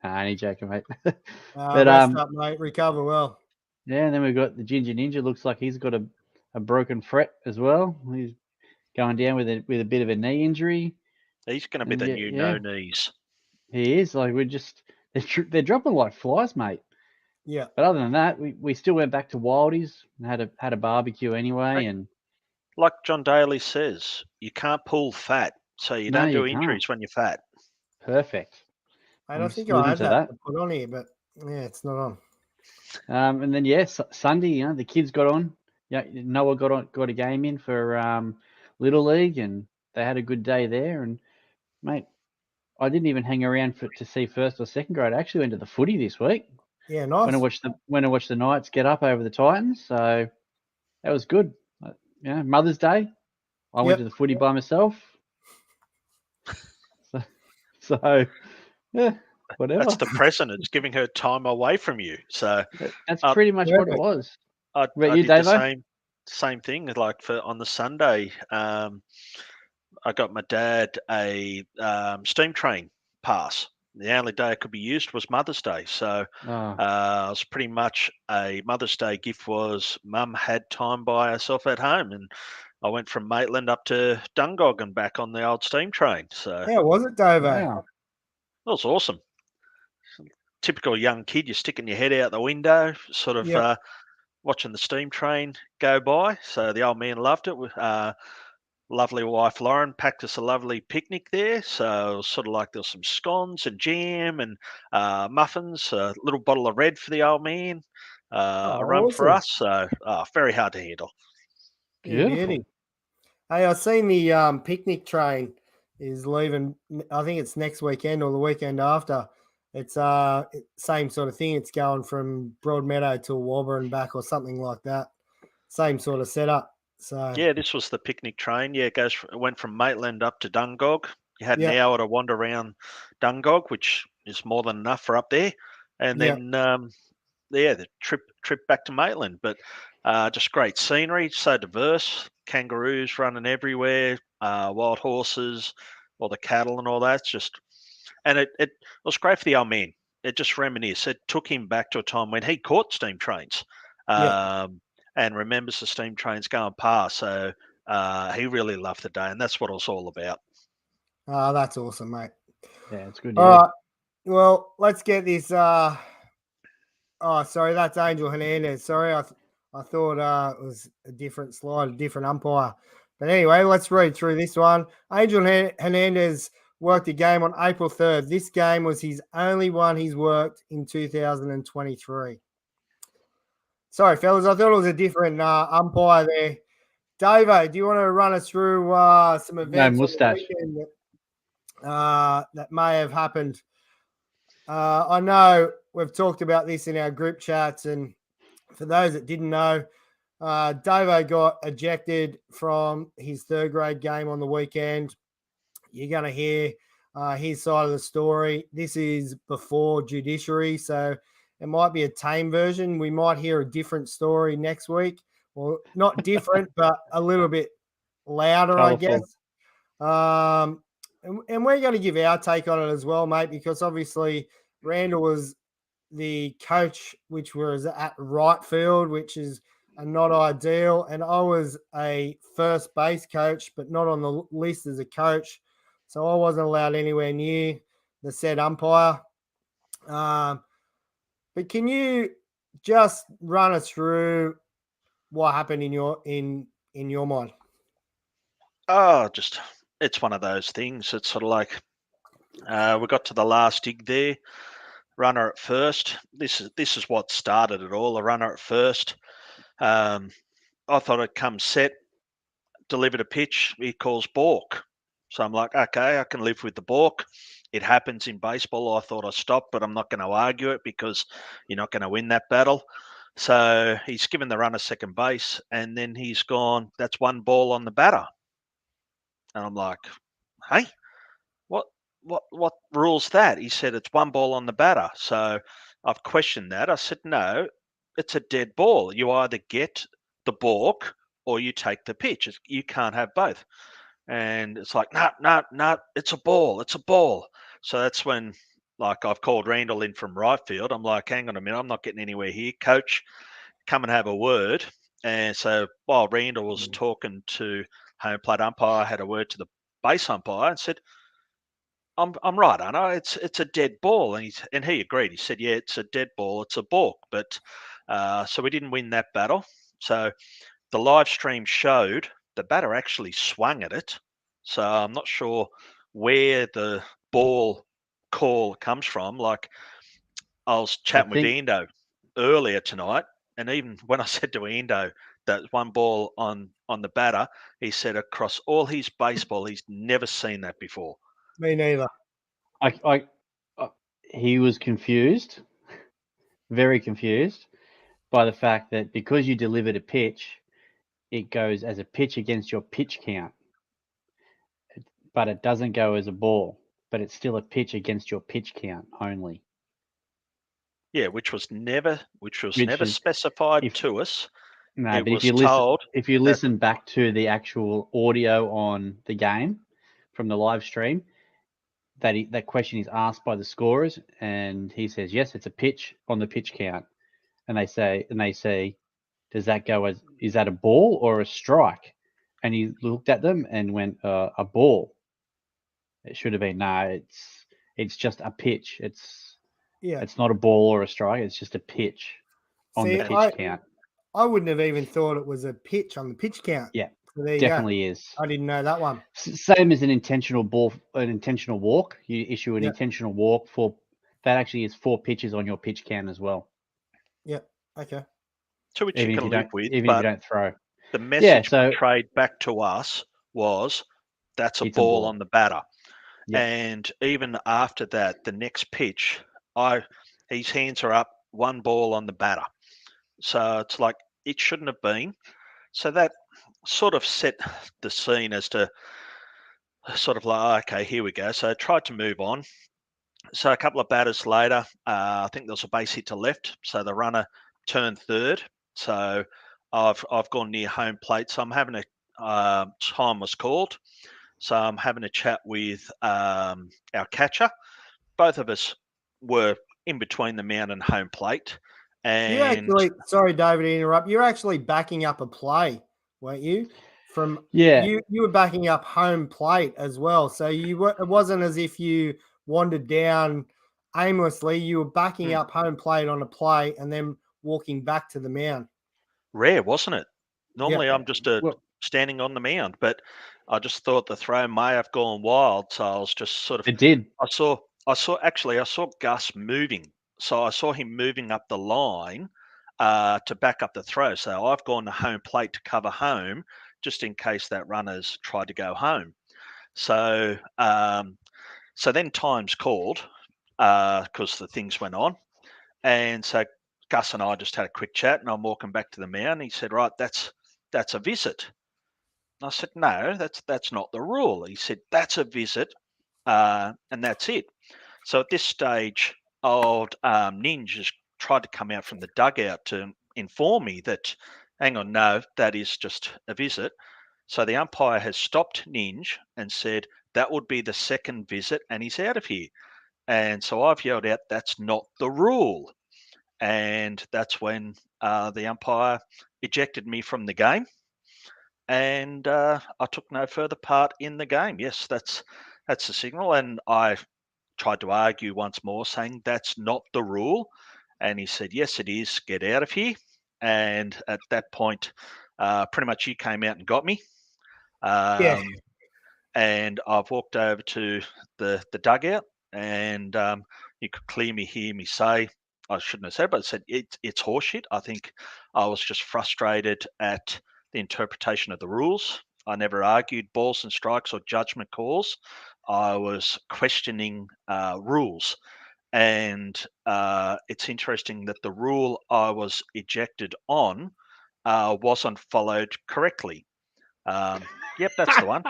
Speaker 2: I ain't joking, mate.
Speaker 1: But rest up, mate. Recover well.
Speaker 2: Yeah, and then we've got the Ginger Ninja. Looks like he's got a broken fret as well. He's going down with a bit of a knee injury.
Speaker 3: He's going to be the new no knees.
Speaker 2: He is. Like they're dropping like flies, mate.
Speaker 1: Yeah.
Speaker 2: But other than that, we still went back to Wildy's and had a barbecue anyway. And
Speaker 3: like John Daly says, you can't pull fat, so you don't do injuries when you're fat.
Speaker 2: Perfect.
Speaker 1: I don't think I had that to put on here, but yeah, it's not on.
Speaker 2: And then Sunday, the kids got on. Yeah, Noah got a game in for Little League, and they had a good day there. And mate, I didn't even hang around to see first or second grade. I actually went to the footy this week.
Speaker 1: Yeah, nice.
Speaker 2: When I watched the Knights get up over the Titans, so that was good. Mother's Day, I went to the footy by myself. So yeah, whatever.
Speaker 3: That's the present. It's giving her time away from you. So
Speaker 2: that's pretty much what it was.
Speaker 3: I did the same. same thing. Like on the Sunday, I got my dad a steam train pass. The only day it could be used was Mother's Day. So it was pretty much a Mother's Day gift was Mum had time by herself at home. And I went from Maitland up to Dungog and back on the old steam train. So
Speaker 1: How was it, Davo?
Speaker 2: Wow.
Speaker 3: That was awesome. Typical young kid, you're sticking your head out the window, sort of watching the steam train go by. So the old man loved it. Lovely wife Lauren packed us a lovely picnic there. So it was sort of like there was some scones and jam and muffins, a little bottle of red for the old man, a rum for us. So very hard to handle.
Speaker 2: Beautiful.
Speaker 1: Hey, I've seen the picnic train is leaving. I think it's next weekend or the weekend after. It's same sort of thing. It's going from Broadmeadow to Wobber and back or something like that. Same sort of setup. So
Speaker 3: yeah, this was the picnic train. Yeah, it went from Maitland up to Dungog. You had an hour to wander around Dungog, which is more than enough for up there, and then the trip back to Maitland. But just great scenery, so diverse. Kangaroos running everywhere, wild horses, all the cattle and all that. And it was great for the old man. It just reminisced. It took him back to a time when he caught steam trains. And remembers the steam trains going past. So he really loved the day, and that's what it was all about.
Speaker 1: Oh, that's awesome, mate.
Speaker 2: Yeah, it's good.
Speaker 1: All right. Well, let's get this. Oh, sorry, that's Angel Hernandez. Sorry, I thought it was a different slide, a different umpire. But anyway, let's read through this one. Angel Hernandez worked a game on April 3rd. This game was his only one he's worked in 2023. Sorry, fellas, I thought it was a different umpire there. Davo, do you want to run us through some events on the weekend that may have happened? I know we've talked about this in our group chats, and for those that didn't know, Davo got ejected from his third grade game on the weekend. You're going to hear his side of the story. This is before judiciary, so it might be a tame version. We might hear a different story next week. Well, not different, but a little bit louder,
Speaker 2: Colourful.
Speaker 1: I guess. And we're going to give our take on it as well, mate, because obviously Randall was the coach, which was at right field, which is not ideal. And I was a first base coach, but not on the list as a coach. So I wasn't allowed anywhere near the said umpire. But can you just run us through what happened in your mind?
Speaker 3: Oh, it's one of those things. It's sort of like we got to the last dig there. Runner at first. This is what started it all. The runner at first. I thought it'd come set, delivered a pitch. He calls balk. So I'm like, okay, I can live with the balk. It happens in baseball. I thought I stopped, but I'm not going to argue it because you're not going to win that battle. So he's given the runner second base, and then he's gone, that's one ball on the batter. And I'm like, hey, what rules that? He said it's one ball on the batter. So I've questioned that. I said, no, it's a dead ball. You either get the balk or you take the pitch. You can't have both. And it's like, no, it's a ball. It's a ball. So that's when, like, I've called Randall in from right field. I'm like, hang on a minute, I'm not getting anywhere here. Coach, come and have a word. And so while Randall was talking to home plate umpire, I had a word to the base umpire and said, I'm right, aren't I? It's a dead ball. And he agreed. He said, yeah, it's a dead ball. It's a balk. But so we didn't win that battle. So the live stream showed the batter actually swung at it. So I'm not sure where the ball call comes from. Like, I was chatting with Endo earlier tonight, and even when I said to Endo that one ball on the batter, he said across all his baseball, he's never seen that before.
Speaker 1: Me neither.
Speaker 2: He was confused, very confused by the fact that because you delivered a pitch, it goes as a pitch against your pitch count, but it doesn't go as a ball, but it's still a pitch against your pitch count only.
Speaker 3: Yeah, which was never specified to us.
Speaker 2: No,
Speaker 3: it
Speaker 2: but
Speaker 3: was
Speaker 2: if you listen back to the actual audio on the game from the live stream, that question is asked by the scorers, and he says, yes, it's a pitch on the pitch count. And they say, does that go is that a ball or a strike? And he looked at them and went, a ball. It should have been, no, it's just a pitch. It's not a ball or a strike. It's just a pitch on the pitch count.
Speaker 1: I wouldn't have even thought it was a pitch on the pitch count.
Speaker 2: Yeah,
Speaker 1: so there you
Speaker 2: definitely
Speaker 1: go.
Speaker 2: is.
Speaker 1: I didn't know that one.
Speaker 2: Same as an intentional walk. You issue an intentional walk that actually is 4 pitches on your pitch count as well.
Speaker 1: Yeah. Okay.
Speaker 3: To which you can live with,
Speaker 2: even if you don't throw.
Speaker 3: The message portrayed back to us was that's a ball on the batter. Yep. And even after that, the next pitch, his hands are up, 1 ball on the batter. So it's like it shouldn't have been. So that sort of set the scene as to sort of like, okay, here we go. So I tried to move on. So a couple of batters later, I think there was a base hit to left. So the runner turned third. So I've gone near home plate. So I'm having time was called. So I'm having a chat with our catcher. Both of us were in between the mound and home plate. And
Speaker 1: sorry, David, to interrupt. You're actually backing up a play, weren't you? You were backing up home plate as well. So it wasn't as if you wandered down aimlessly. You were backing up home plate on a play and then walking back to the mound.
Speaker 3: Rare, wasn't it? Normally I'm just standing on the mound, but I just thought the throw may have gone wild. So I was just sort of.
Speaker 2: It did.
Speaker 3: I saw Gus moving. So I saw him moving up the line to back up the throw. So I've gone to home plate to cover home just in case that runner's tried to go home. So so then time's called because the things went on. And so Gus and I just had a quick chat, and I'm walking back to the mound. He said, right, that's a visit. And I said, no, that's not the rule. He said, that's a visit, and that's it. So at this stage, old Ninja tried to come out from the dugout to inform me that, hang on, no, that is just a visit. So the umpire has stopped Ninja and said, that would be the second visit, and he's out of here. And so I've yelled out, that's not the rule. And that's when the umpire ejected me from the game. And I took no further part in the game. Yes, that's the signal. And I tried to argue once more, saying that's not the rule. And he said, yes, it is. Get out of here. And at that point, pretty much you came out and got me. And I've walked over to the dugout, and you could clearly hear me say, I shouldn't have said, but I said it's horseshit. I think I was just frustrated at the interpretation of the rules. I never argued balls and strikes or judgment calls. I was questioning rules. And it's interesting that the rule I was ejected on wasn't followed correctly. Yep, that's the one.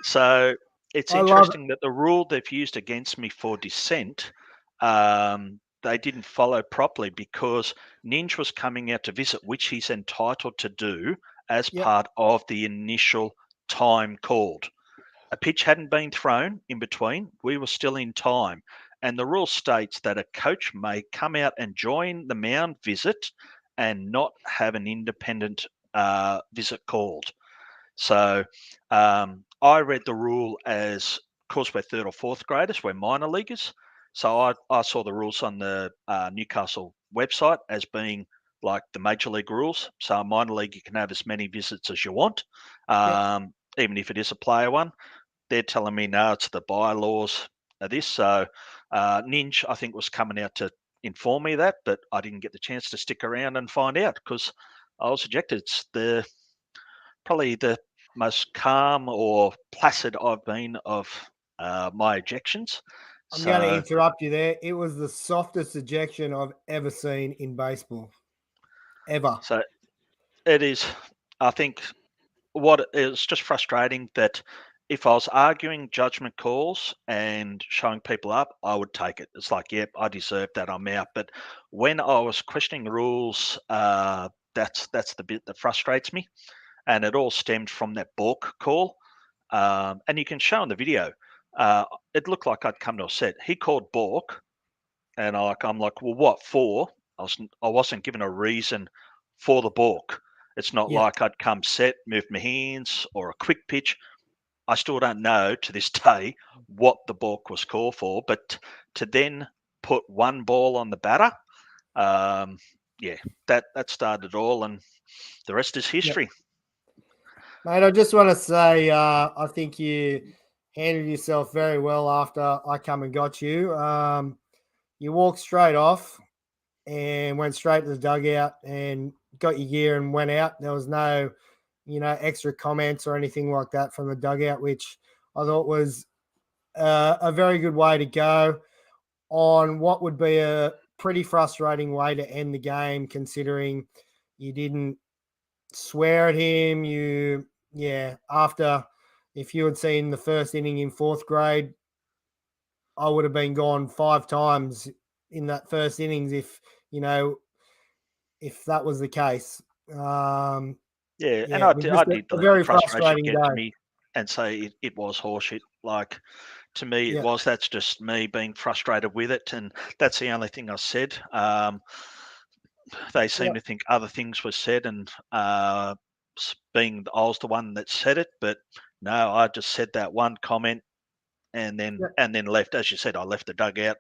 Speaker 3: So it's interesting that the rule they've used against me for dissent, they didn't follow properly, because Ninja was coming out to visit, which he's entitled to do as part of the initial time called. A pitch hadn't been thrown in between. We were still in time. And the rule states that a coach may come out and join the mound visit and not have an independent visit called. So I read the rule as, of course, we're 3rd or 4th graders, we're minor leaguers. So I saw the rules on the Newcastle website as being like the major league rules. So a minor league, you can have as many visits as you want, even if it is a player one. They're telling me, no, it's the bylaws of this. So Ninja, I think, was coming out to inform me of that, but I didn't get the chance to stick around and find out because I was ejected. It's probably the most calm or placid I've been of my ejections.
Speaker 1: I'm going to interrupt you there. It was the softest ejection I've ever seen in baseball. Ever.
Speaker 3: So it is, I think, what it's just frustrating that if I was arguing judgment calls and showing people up, I would take it. It's like, yep, I deserve that. I'm out. But when I was questioning rules, that's the bit that frustrates me, and it all stemmed from that balk call. And you can show in the video. It looked like I'd come to a set. He called balk, and I'm like, well, what for? I wasn't given a reason for the balk. It's not
Speaker 1: Yeah.
Speaker 3: like I'd come set, move my hands, or a quick pitch. I still don't know to this day what the balk was called for, but to then put one ball on the batter, that started it all, and the rest is history.
Speaker 1: Mate, I just want to say I think you handled yourself very well after I come and got you. You walked straight off and went straight to the dugout and got your gear and went out. There was no, extra comments or anything like that from the dugout, which I thought was a very good way to go on what would be a pretty frustrating way to end the game, considering you didn't swear at him. After, if you had seen the first inning in fourth grade, I would have been gone 5 times in that first innings if that was the case.
Speaker 3: And
Speaker 1: it was
Speaker 3: I
Speaker 1: just
Speaker 3: did
Speaker 1: a
Speaker 3: let the
Speaker 1: very
Speaker 3: frustration
Speaker 1: frustrating
Speaker 3: get to
Speaker 1: day.
Speaker 3: me and say it was horseshit. Like, to me,
Speaker 1: Yeah.
Speaker 3: it was. That's just me being frustrated with it, and that's the only thing I said. They seem to think other things were said, and being I was the one that said it, but no, I just said that one comment, and then left. As you said, I left the dugout,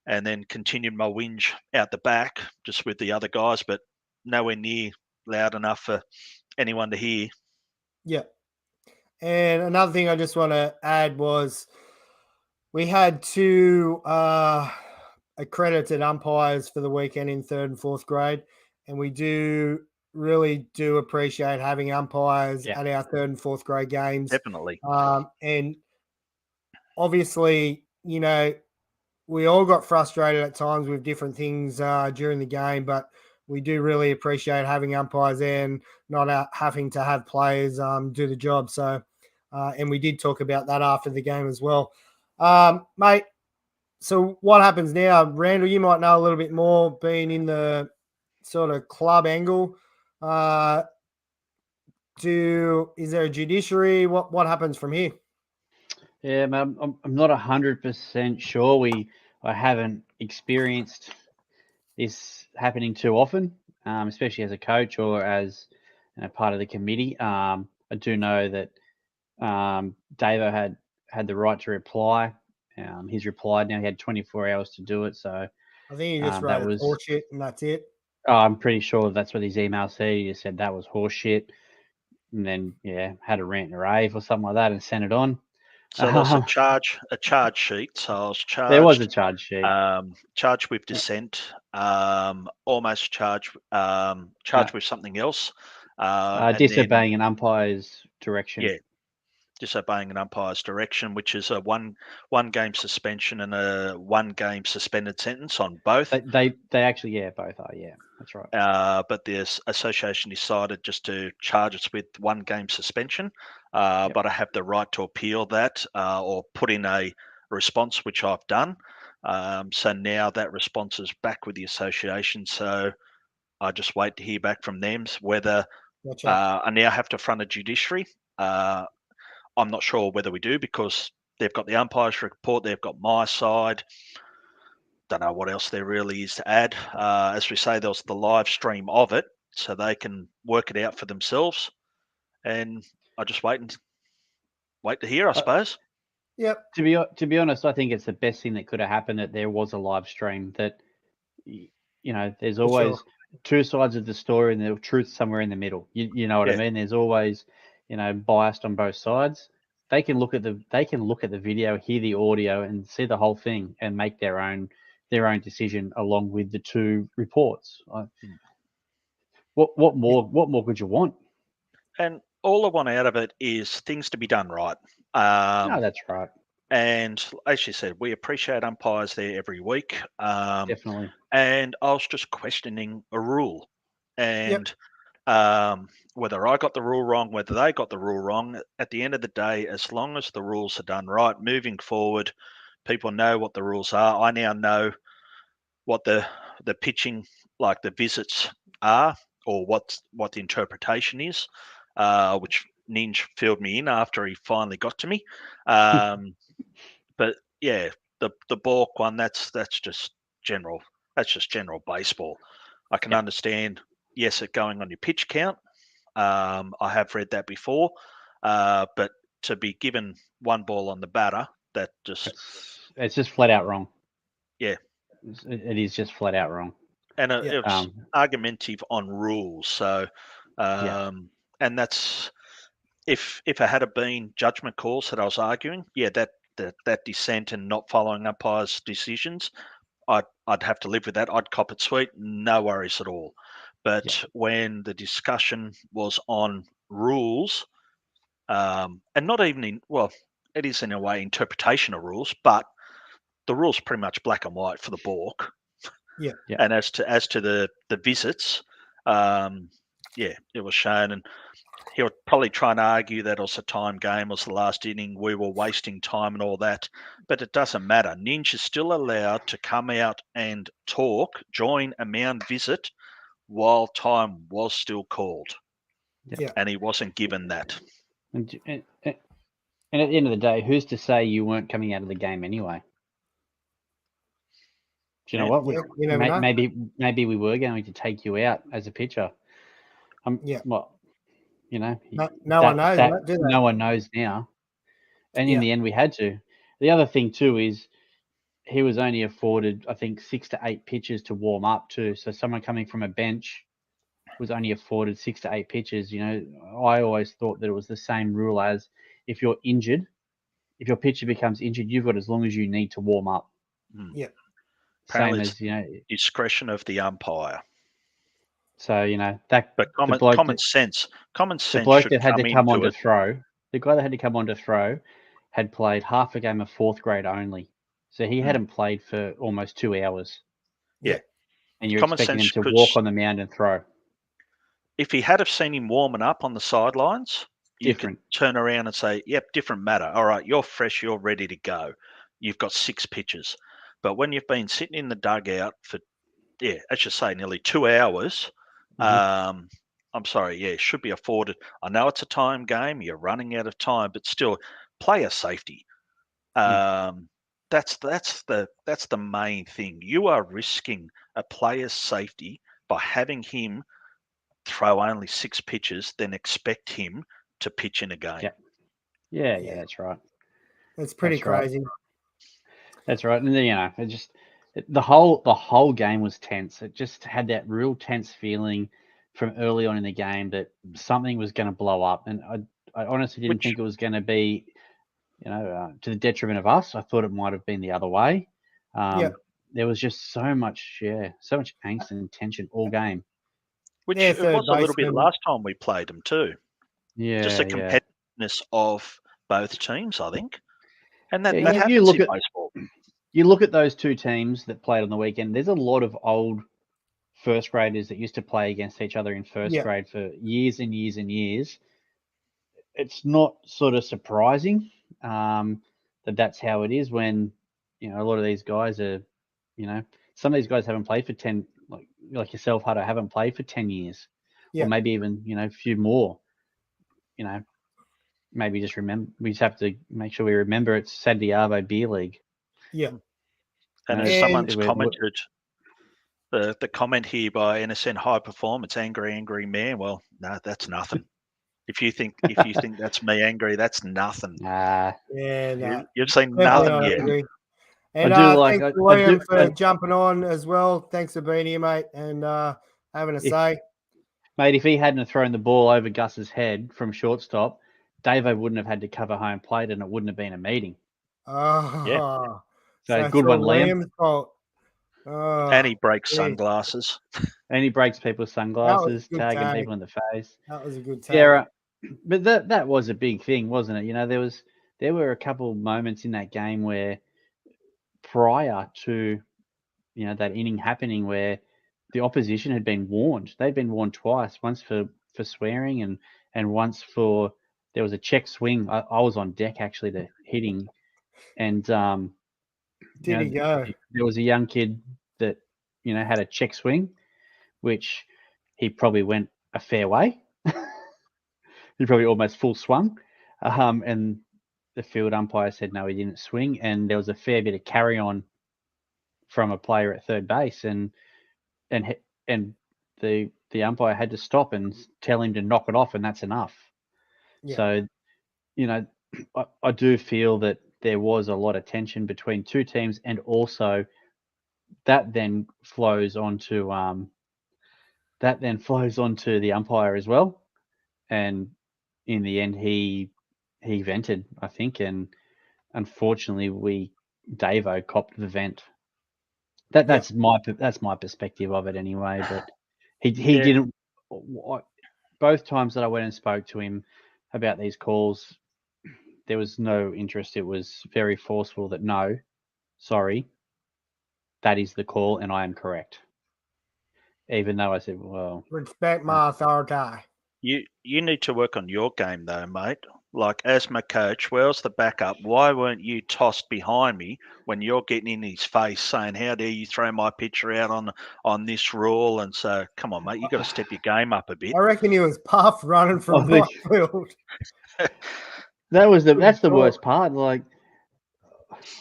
Speaker 3: and then continued my whinge out the back, just with the other guys, but nowhere near loud enough for anyone to hear.
Speaker 1: Yeah. And another thing I just want to add was we had 2 accredited umpires for the weekend in 3rd and 4th grade, and we really do appreciate having umpires at our 3rd and 4th grade games.
Speaker 3: Definitely.
Speaker 1: And obviously, we all got frustrated at times with different things during the game, but we do really appreciate having umpires there and not having to have players do the job. So, and we did talk about that after the game as well. Mate, so what happens now? Randall, you might know a little bit more being in the sort of club angle. Is there a judiciary? What happens from here?
Speaker 2: Yeah, I'm not 100% sure. I haven't experienced this happening too often, especially as a coach or as part of the committee. I do know that Davo had the right to reply. He's replied now. He had 24 hours to do it. So
Speaker 1: I think he just wrote horseshit and that's it.
Speaker 2: I'm pretty sure that's what his email said. He just said that was horseshit, and then had a rant and rave or something like that and sent it on.
Speaker 3: So there was a charge sheet. So I was charged.
Speaker 2: There was a charge sheet.
Speaker 3: Charged with dissent. Almost charged with something else.
Speaker 2: Disobeying an umpire's direction.
Speaker 3: Yeah, disobeying an umpire's direction, which is a one game suspension and a 1 game suspended sentence on both.
Speaker 2: They actually both are. Yeah, that's right.
Speaker 3: But the association decided just to charge us with 1 game suspension. But I have the right to appeal that or put in a response, which I've done. So now that response is back with the association. So I just wait to hear back from them whether I now have to front a judiciary. I'm not sure whether we do, because they've got the umpires report, they've got my side. Don't know what else there really is to add. As we say, there was the live stream of it, so they can work it out for themselves. And I just wait to hear, I suppose.
Speaker 1: Yep.
Speaker 2: To be honest, I think it's the best thing that could have happened that there was a live stream. That there's always 2 sides of the story, and the truth somewhere in the middle. You know what I mean? There's always biased on both sides. They can look at the video, hear the audio, and see the whole thing, and make their own decision along with the 2 reports. What more could you want?
Speaker 3: And all I want out of it is things to be done right.
Speaker 2: No, that's right.
Speaker 3: And as you said, we appreciate umpires there every week.
Speaker 2: Definitely.
Speaker 3: And I was just questioning a rule. And Whether I got the rule wrong, whether they got the rule wrong, at the end of the day, as long as the rules are done right, moving forward, people know what the rules are. I now know what the pitching, like the visits are, or what the interpretation is, which Ninja filled me in after he finally got to me. But yeah, the balk one, that's just general. That's just general baseball. I can understand, yes, it going on your pitch count. I have read that before, but to be given one ball on the batter, that just
Speaker 2: it's just flat out wrong.
Speaker 3: Yeah,
Speaker 2: it is just flat out wrong.
Speaker 3: And it's argumentative on rules. So, and that's if it had been judgment calls that I was arguing, that dissent and not following umpires' decisions, I'd have to live with that. I'd cop it sweet, no worries at all. But when the discussion was on rules, and not even it is in a way interpretation of rules, but the rules pretty much black and white for the balk.
Speaker 1: Yeah.
Speaker 3: And as to the visits, it was shown, and he'll probably try and argue that it was a time game, was the last inning, we were wasting time and all that, but it doesn't matter. Ninja's still allowed to come out and talk, join a mound visit while time was still called.
Speaker 1: Yeah.
Speaker 3: And he wasn't given that.
Speaker 2: And at the end of the day, who's to say you weren't coming out of the game anyway? Do you know what?
Speaker 1: You never know.
Speaker 2: Maybe we were going to take you out as a pitcher. Well,
Speaker 1: no one knows.
Speaker 2: No one knows now. And in the end, we had to. The other thing too is he was only afforded, I think, 6 to 8 pitches to warm up too. So someone coming from a bench was only afforded 6 to 8 pitches. You know, I always thought that it was the same rule as if you're injured, if your pitcher becomes injured, you've got as long as you need to warm up.
Speaker 1: Yeah.
Speaker 3: Apparently, it's discretion of the umpire.
Speaker 2: So that.
Speaker 3: But common sense.
Speaker 2: The bloke that had to come on to throw, the guy that had to come on to throw, had played half a game of 4th grade only. So he hadn't played for almost 2 hours.
Speaker 3: Yeah.
Speaker 2: And you're expecting him to walk on the mound and throw.
Speaker 3: If he had have seen him warming up on the sidelines, you could turn around and say, yep, different matter. All right, you're fresh, you're ready to go. You've got 6 pitches. But when you've been sitting in the dugout for, I should say nearly 2 hours, I'm sorry, should be afforded. I know it's a time game, you're running out of time, but still, player safety. That's the main thing. You are risking a player's safety by having him throw only 6 pitches, then expect him to pitch in a game.
Speaker 2: Yeah, that's right.
Speaker 1: That's pretty crazy.
Speaker 2: That's right. And then, it just the whole game was tense. It just had that real tense feeling from early on in the game that something was going to blow up. And I honestly didn't think it was going to be, to the detriment of us. I thought it might have been the other way. There was just so much angst and tension all game.
Speaker 3: Which it was a little bit last time we played them too.
Speaker 2: Yeah,
Speaker 3: just the competitiveness of both teams, I think. And that happens in baseball.
Speaker 2: You look at those two teams that played on the weekend, there's a lot of old first graders that used to play against each other in first grade for years and years and years. It's not sort of surprising that that's how it is when, a lot of these guys are, some of these guys haven't played for 10, like yourself, Hutto, haven't played for 10 years. Or maybe even, a few more. Maybe just remember, we just have to make sure we remember it's Santiago Beer League.
Speaker 1: Yeah.
Speaker 3: And as someone's commented, the comment here by NSN High Performance, angry man. Well, no, that's nothing. If you think that's me angry, that's nothing. You've seen nothing yet.
Speaker 1: And thanks to William for jumping on as well. Thanks for being here, mate, and having a say.
Speaker 2: Mate, if he hadn't thrown the ball over Gus's head from shortstop, Davo wouldn't have had to cover home plate, and it wouldn't have been a meeting.
Speaker 1: Oh,
Speaker 2: so good one, Liam.
Speaker 3: And he breaks sunglasses.
Speaker 2: And he breaks people's sunglasses, tagging people in the face.
Speaker 1: That was a good tag.
Speaker 2: Yeah, but that was a big thing, wasn't it? There were a couple moments in that game where prior to that inning happening where the opposition had been warned. They'd been warned twice, once for for swearing, and once for there was a check swing. I was on deck actually to hitting, and
Speaker 1: Did he go?
Speaker 2: there was a young kid that had a check swing, which he probably went a fair way. He probably almost full swung, and the field umpire said no, he didn't swing, and there was a fair bit of carry on from a player at third base, and the umpire had to stop and tell him to knock it off, and that's enough.
Speaker 1: Yeah.
Speaker 2: So, I do feel that there was a lot of tension between two teams, and also that then flows onto the umpire as well. And in the end, he vented, I think, and unfortunately, Davo copped the vent. That's my perspective of it anyway. But he didn't. Both times that I went and spoke to him about these calls, there was no interest. It was very forceful that no, sorry, that is the call, and I am correct. Even though I said, well,
Speaker 1: respect my authority.
Speaker 3: You need to work on your game though, mate. Like, as my coach, where's the backup? Why weren't you tossed behind me when you're getting in his face saying, how dare you throw my picture out on this rule? And so, come on, mate, you got to step your game up a bit.
Speaker 1: I reckon he was puffed running from right field.
Speaker 2: That's the worst part. Like,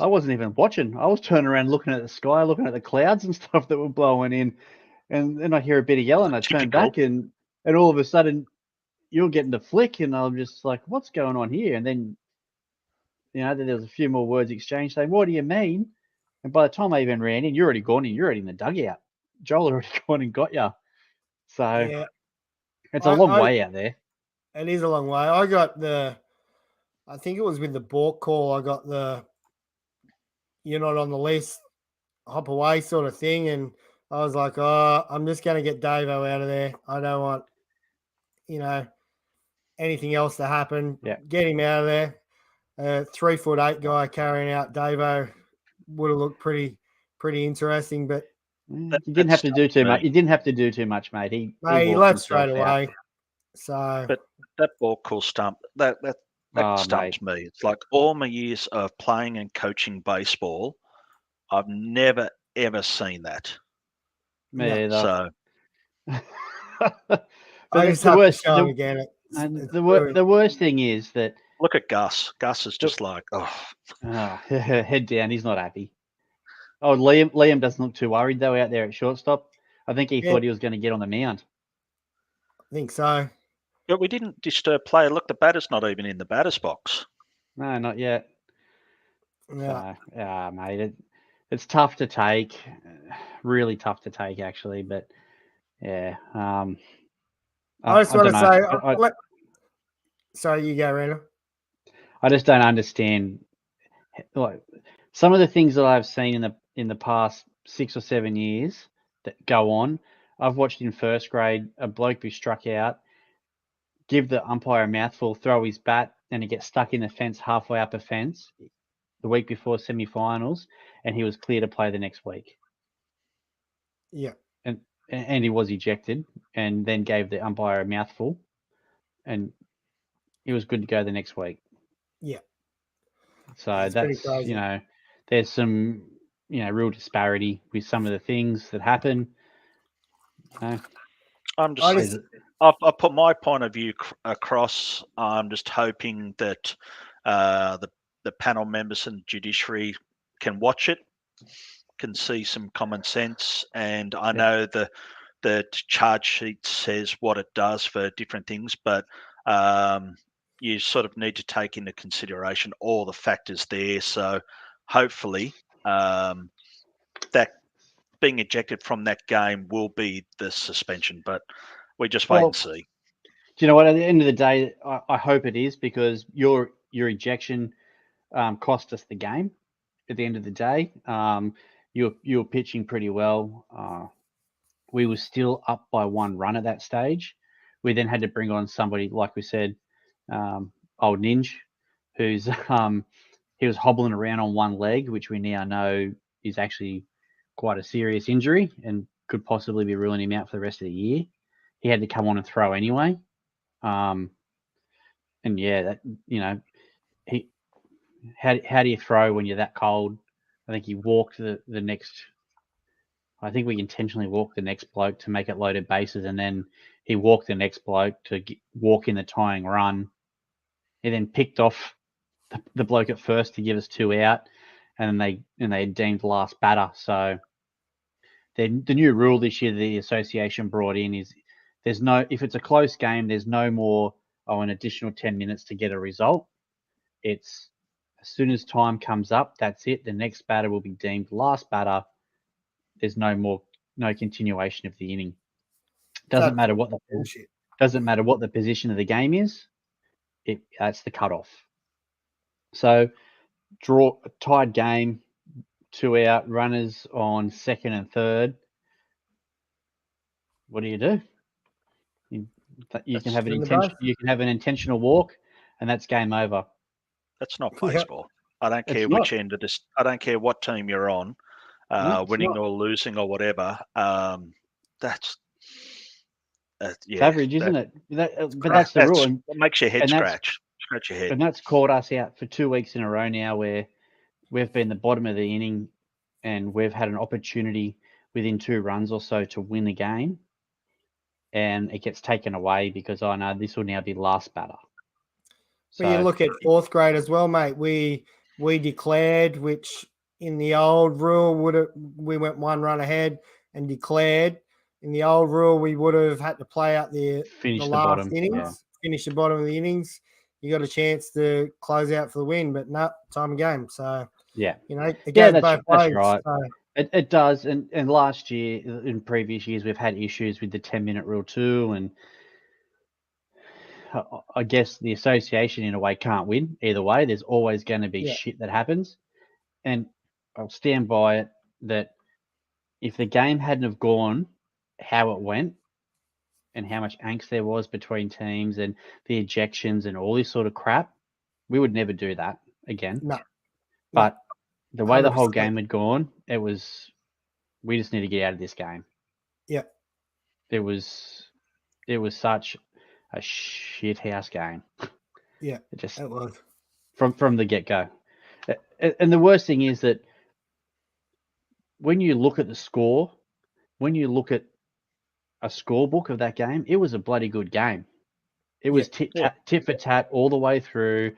Speaker 2: I wasn't even watching. I was turning around looking at the sky, looking at the clouds and stuff that were blowing in. And then I hear a bit of yelling. I turn back, and all of a sudden you're getting the flick, and I'm just like, what's going on here? And then, then there was a few more words exchanged saying, what do you mean? And by the time I even ran in, you're already gone in. You're already in the dugout. Joel already gone and got you. So it's a long way out there.
Speaker 1: It is a long way. I got I think it was with the balk call. I got you're not on the list, hop away sort of thing. And I was like, oh, I'm just going to get Davo out of there. I don't want, anything else to happen.
Speaker 2: Yeah.
Speaker 1: Get him out of there. 3'8" guy carrying out Davo would have looked pretty interesting, but
Speaker 2: you didn't have to do too much. You didn't have to do too much, mate. He
Speaker 1: left straight away.
Speaker 2: Out.
Speaker 1: So,
Speaker 3: but that ball call stump that stumps me. It's like all my years of playing and coaching baseball, I've never ever seen that.
Speaker 2: Me either.
Speaker 3: So,
Speaker 1: I just have to show him again.
Speaker 2: The worst thing is that
Speaker 3: look at Gus. Gus is just like,
Speaker 2: head down. He's not happy. Oh, Liam doesn't look too worried though out there at shortstop. I think he thought he was going to get on the mound.
Speaker 1: I think so.
Speaker 3: But we didn't disturb play. Look, the batter's not even in the batter's box.
Speaker 2: No, not yet.
Speaker 1: Yeah.
Speaker 2: So, mate, it's tough to take. Really tough to take, actually. But yeah,
Speaker 1: I just want to say. Sorry, you go, Randall.
Speaker 2: I just don't understand. Like, some of the things that I've seen in the past 6 or 7 years that go on. I've watched in first grade a bloke be struck out, give the umpire a mouthful, throw his bat, and he gets stuck in the fence halfway up a fence the week before semi-finals, and he was clear to play the next week.
Speaker 1: Yeah.
Speaker 2: And he was ejected, and then gave the umpire a mouthful, and he was good to go the next week.
Speaker 1: Yeah.
Speaker 2: So that's there's some real disparity with some of the things that happen.
Speaker 3: I've put my point of view across. I'm just hoping that the panel members and judiciary can watch it, can see some common sense, and I know the charge sheet says what it does for different things, but you sort of need to take into consideration all the factors there. So hopefully that being ejected from that game will be the suspension, but we just wait and see.
Speaker 2: Do you know what? At the end of the day, I hope it is, because your ejection cost us the game. At the end of the day, you were pitching pretty well. We were still up by 1 run at that stage. We then had to bring on somebody, like we said, old Ninja, who's he was hobbling around on one leg, which we now know is actually quite a serious injury and could possibly be ruling him out for the rest of the year. He had to come on and throw anyway. And yeah, that how do you throw when you're that cold? I think he walked the next. I think we intentionally walked the next bloke to make it loaded bases, and then he walked the next bloke to walk in the tying run. He then picked off the bloke at first to give us 2 out, and they deemed last batter. So the new rule this year the association brought in is if it's a close game, there's no more an additional 10 minutes to get a result. It's as soon as time comes up, that's it. The next batter will be deemed last batter. There's no continuation of the inning. Doesn't matter what the position of the game is. That's the cutoff. So draw a tied game, 2 out, runners on second and third. What do? You can have an intentional walk, and that's game over.
Speaker 3: That's not baseball. I don't care which end of this. I don't care what team you're on, winning or losing or whatever. That's
Speaker 2: it's average, isn't it? But that's the rule.
Speaker 3: It makes your head scratch your head.
Speaker 2: And that's caught us out for 2 weeks in a row now, where we've been the bottom of the inning, and we've had an opportunity within 2 runs or so to win the game, and it gets taken away because I know this will now be last batter.
Speaker 1: Well, you look at 4th grade as well, mate. We declared, which in the old rule we went 1 run ahead and declared. In the old rule, we would have had to play out the last innings, finish the bottom of the innings. You got a chance to close out for the win, but no, time of game. So it goes both ways.
Speaker 2: Right. So. It does, and last year, in previous years, we've had issues with the 10-minute rule too, and I guess the association in a way can't win either way. There's always going to be shit that happens, and I'll stand by it that if the game hadn't have gone how it went and how much angst there was between teams and the ejections and all this sort of crap, we would never do that again.
Speaker 1: No.
Speaker 2: But the way 100%. The whole game had gone, we just need to get out of this game.
Speaker 1: Yeah.
Speaker 2: It was such a shit house game.
Speaker 1: Yeah, it was.
Speaker 2: From the get-go. And the worst thing is that when you look at the score, when you look at a scorebook of that game, it was a bloody good game. It was tit for tat all the way through.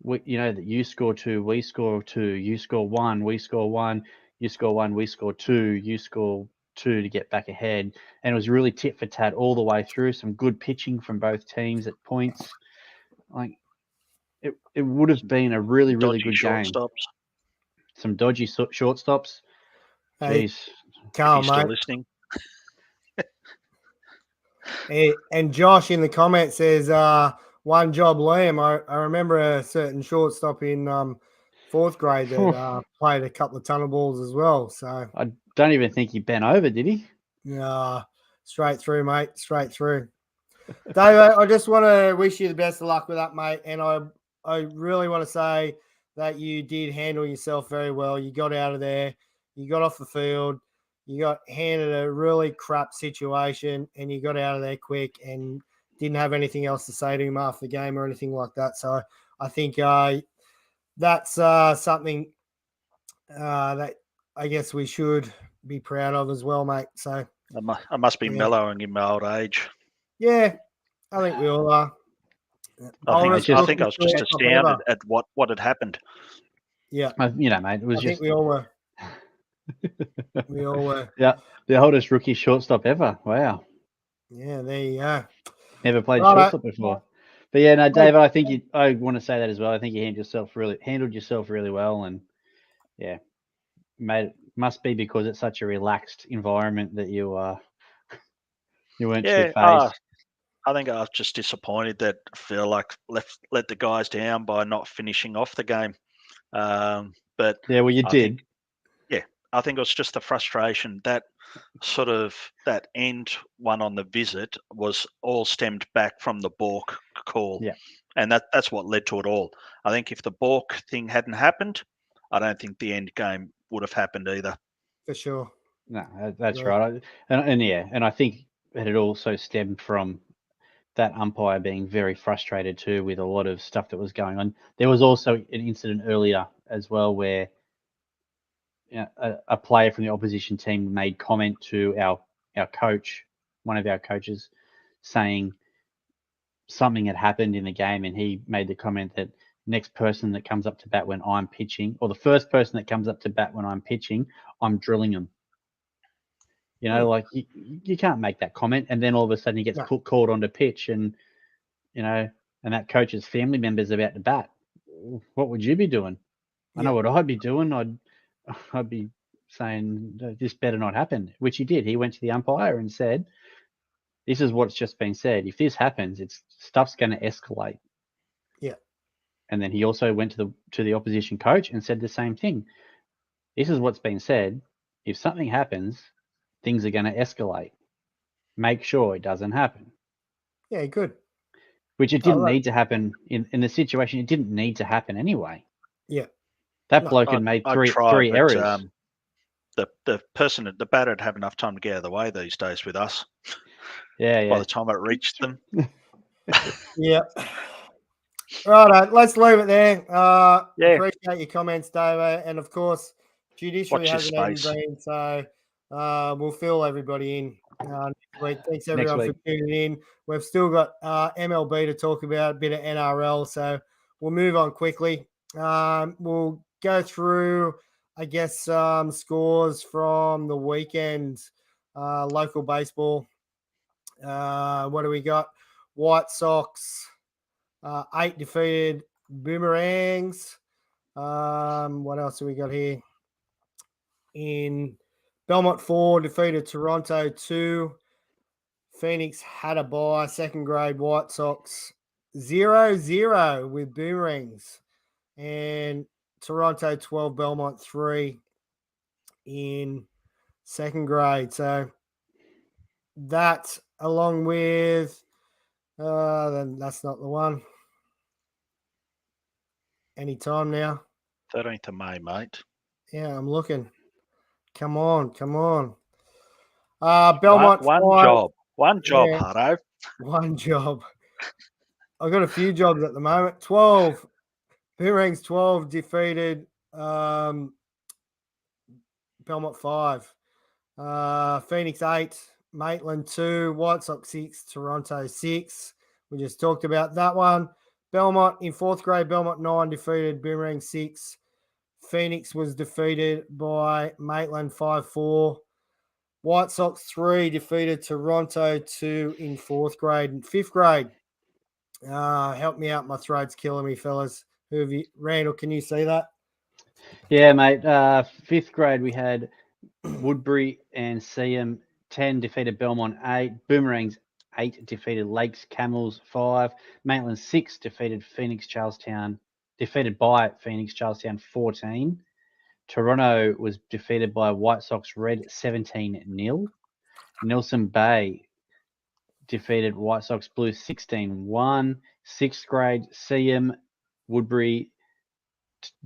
Speaker 2: That you score 2, we score 2, you score 1, we score 1, you score 1, we score 2, you score 2 to get back ahead. And it was really tit for tat all the way through. Some good pitching from both teams at points. Like it would have been a really, really good game. Some dodgy shortstops.
Speaker 1: Hey,
Speaker 2: Jeez.
Speaker 1: Carl,
Speaker 3: still listening?
Speaker 1: Hey, and Josh in the comments says, one job, Liam. I remember a certain shortstop in 4th grade that played a couple of tunnel balls as well. So
Speaker 2: I don't even think he bent over, did he?
Speaker 1: Yeah, straight through, mate. Straight through. Davo, I just want to wish you the best of luck with that, mate. And I really want to say that you did handle yourself very well. You got out of there. You got off the field. You got handed a really crap situation, and you got out of there quick and didn't have anything else to say to him after the game or anything like that. So I think that's something that I guess we should be proud of as well, mate. So
Speaker 3: I must be mellowing in my old age.
Speaker 1: Yeah, I think we all are.
Speaker 3: I think I was just astounded at what had happened.
Speaker 1: Yeah,
Speaker 2: mate, it was
Speaker 1: I think we all were. We all were.
Speaker 2: Yeah, the oldest rookie shortstop ever. Wow.
Speaker 1: Yeah, there you go.
Speaker 2: Never played shortstop before. But yeah, no, David, I want to say that as well. I think you handled yourself really well, and yeah, mate, must be because it's such a relaxed environment that you weren't shit-faced.
Speaker 3: I think I was just disappointed that Phil let the guys down by not finishing off the game. But
Speaker 2: yeah, well, you did.
Speaker 3: I think it was just the frustration that that end one on the visit was all stemmed back from the balk call.
Speaker 2: Yeah.
Speaker 3: And that's what led to it all. I think if the balk thing hadn't happened, I don't think the end game would have happened either.
Speaker 1: For sure.
Speaker 2: No, that's right. And I think it had also stemmed from that umpire being very frustrated too with a lot of stuff that was going on. There was also an incident earlier as well where a player from the opposition team made comment to our coach, one of our coaches, saying something had happened in the game, and he made the comment that next person that comes up to bat when I'm pitching, or the first person that comes up to bat when I'm pitching, I'm drilling them. You know, like you can't make that comment, and then all of a sudden he gets called onto pitch, and and that coach's family member's about to bat. What would you be doing? I know what I'd be doing. I'd be saying this better not happen, which he did. He went to the umpire and said, "This is what's just been said. If this happens, stuff's going to escalate."
Speaker 1: Yeah.
Speaker 2: And then he also went to the opposition coach and said the same thing. This is what's been said. If something happens, things are going to escalate. Make sure it doesn't happen.
Speaker 1: Yeah, good.
Speaker 2: Which it didn't need to happen in the situation. It didn't need to happen anyway.
Speaker 1: Yeah.
Speaker 2: That bloke had made three errors.
Speaker 3: The person at the batter would have enough time to get out of the way these days with us.
Speaker 2: Yeah.
Speaker 3: By the time it reached them.
Speaker 1: Yeah. Right, let's leave it there. Appreciate your comments, Davo. And of course, judiciary hasn't even been, so we'll fill everybody in next week. Thanks everyone for tuning in. We've still got MLB to talk about, a bit of NRL, so we'll move on quickly. We'll go through, I guess, scores from the weekend, local baseball. What do we got? White Sox. 8 defeated Boomerangs. What else do we got here? In Belmont 4 defeated Toronto 2. Phoenix had a bye. Second grade White Sox 0-0 with Boomerangs. And Toronto 12, Belmont 3 in second grade. So that, along with then that's not the one. Anytime now.
Speaker 3: 13th of May, mate.
Speaker 1: Yeah, I'm looking. Come on. Belmont
Speaker 3: One job, Hutto.
Speaker 1: One job. I've got a few jobs at the moment. 12. Boomerangs 12 defeated Belmont 5. Phoenix 8. Maitland 2. White Sox 6. Toronto 6. We just talked about that one. Belmont in fourth grade, Belmont 9 defeated Boomerang 6. Phoenix was defeated by Maitland 5-4. White Sox 3 defeated Toronto 2 in fourth grade. And fifth grade, help me out. My throat's killing me, fellas. Who have you? Randall, can you see that?
Speaker 2: Yeah, mate. Fifth grade, we had Woodbury and Seaham 10 defeated Belmont 8. Boomerangs 8 defeated Lakes Camels 5. Maitland 6 defeated defeated by Phoenix Charlestown 14. Toronto was defeated by White Sox Red 17-0. Nelson Bay defeated White Sox Blue 16-1. Sixth grade, Seaham, Woodbury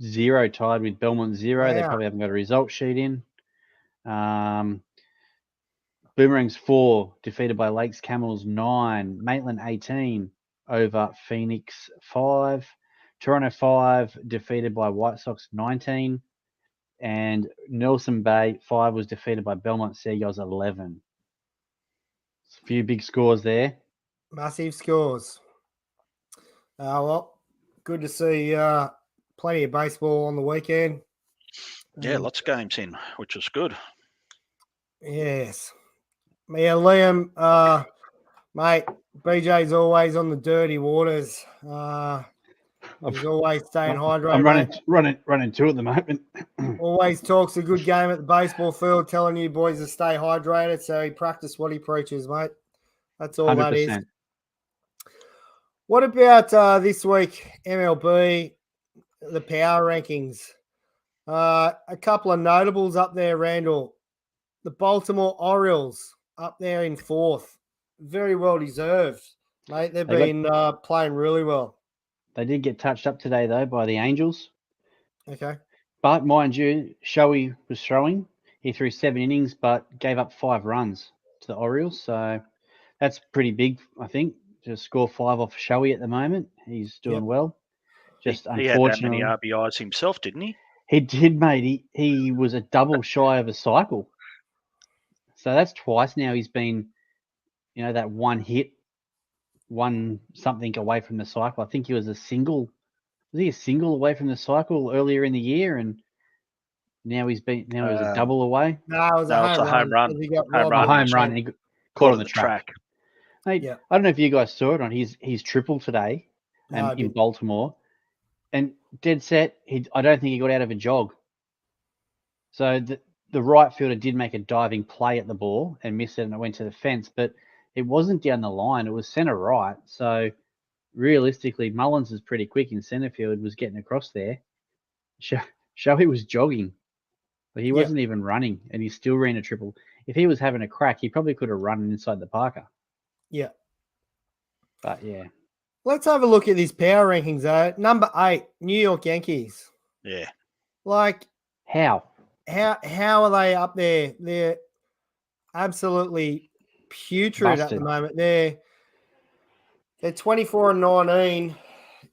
Speaker 2: 0 tied with Belmont 0. Wow. They probably haven't got a result sheet in. Boomerangs 4 defeated by Lakes Camels 9. Maitland 18 over Phoenix 5. Toronto 5 defeated by White Sox 19. And Nelson Bay 5 was defeated by Belmont Seagulls 11. A few big scores there.
Speaker 1: Massive scores. Well, good to see plenty of baseball on the weekend.
Speaker 3: Yeah, lots of games in, which was good.
Speaker 1: Yes. Yeah, Liam, mate, BJ's always on the dirty waters. He's always staying hydrated.
Speaker 2: I'm running two at the moment.
Speaker 1: Always talks a good game at the baseball field, telling you boys to stay hydrated. So he practiced what he preaches, mate. That's all 100%. That is. What about this week, MLB, the power rankings? A couple of notables up there, Randall. The Baltimore Orioles up there in fourth. Very well deserved, mate. They've been playing really well.
Speaker 2: They did get touched up today, though, by the Angels.
Speaker 1: Okay.
Speaker 2: But mind you, Shoei was throwing. He threw 7 innings, but gave up 5 runs to the Orioles. So that's pretty big, I think. to score 5 off Shoei at the moment. He's doing well. Just
Speaker 3: He had that many
Speaker 2: unfortunately,
Speaker 3: RBIs himself, didn't he?
Speaker 2: he did, mate. He was a double shy of a cycle. So that's twice now he's been, that one hit, one something away from the cycle. I think he was a single. Was he a single away from the cycle earlier in the year, and now he's a double away.
Speaker 1: No, it was a home run. He got
Speaker 3: Home
Speaker 1: robbed.
Speaker 3: run.
Speaker 2: A home run. And he caught on the track. Mate,
Speaker 1: Yeah.
Speaker 2: I don't know if you guys saw it on his triple today,
Speaker 1: No, I
Speaker 2: in
Speaker 1: didn't.
Speaker 2: Baltimore, and dead set. I don't think he got out of a jog. So the right fielder did make a diving play at the ball and missed it, and it went to the fence, but it wasn't down the line. It was center right. So realistically, Mullins is pretty quick in center field. Was getting across there. Shoei was jogging, but he wasn't even running, and he still ran a triple. If he was having a crack, he probably could have run inside the Parker.
Speaker 1: Yeah.
Speaker 2: But yeah.
Speaker 1: Let's have a look at these power rankings, though. Number 8, New York Yankees.
Speaker 3: Yeah.
Speaker 1: Like,
Speaker 2: how
Speaker 1: are they up there? They're absolutely putrid at the moment. They're 24-19,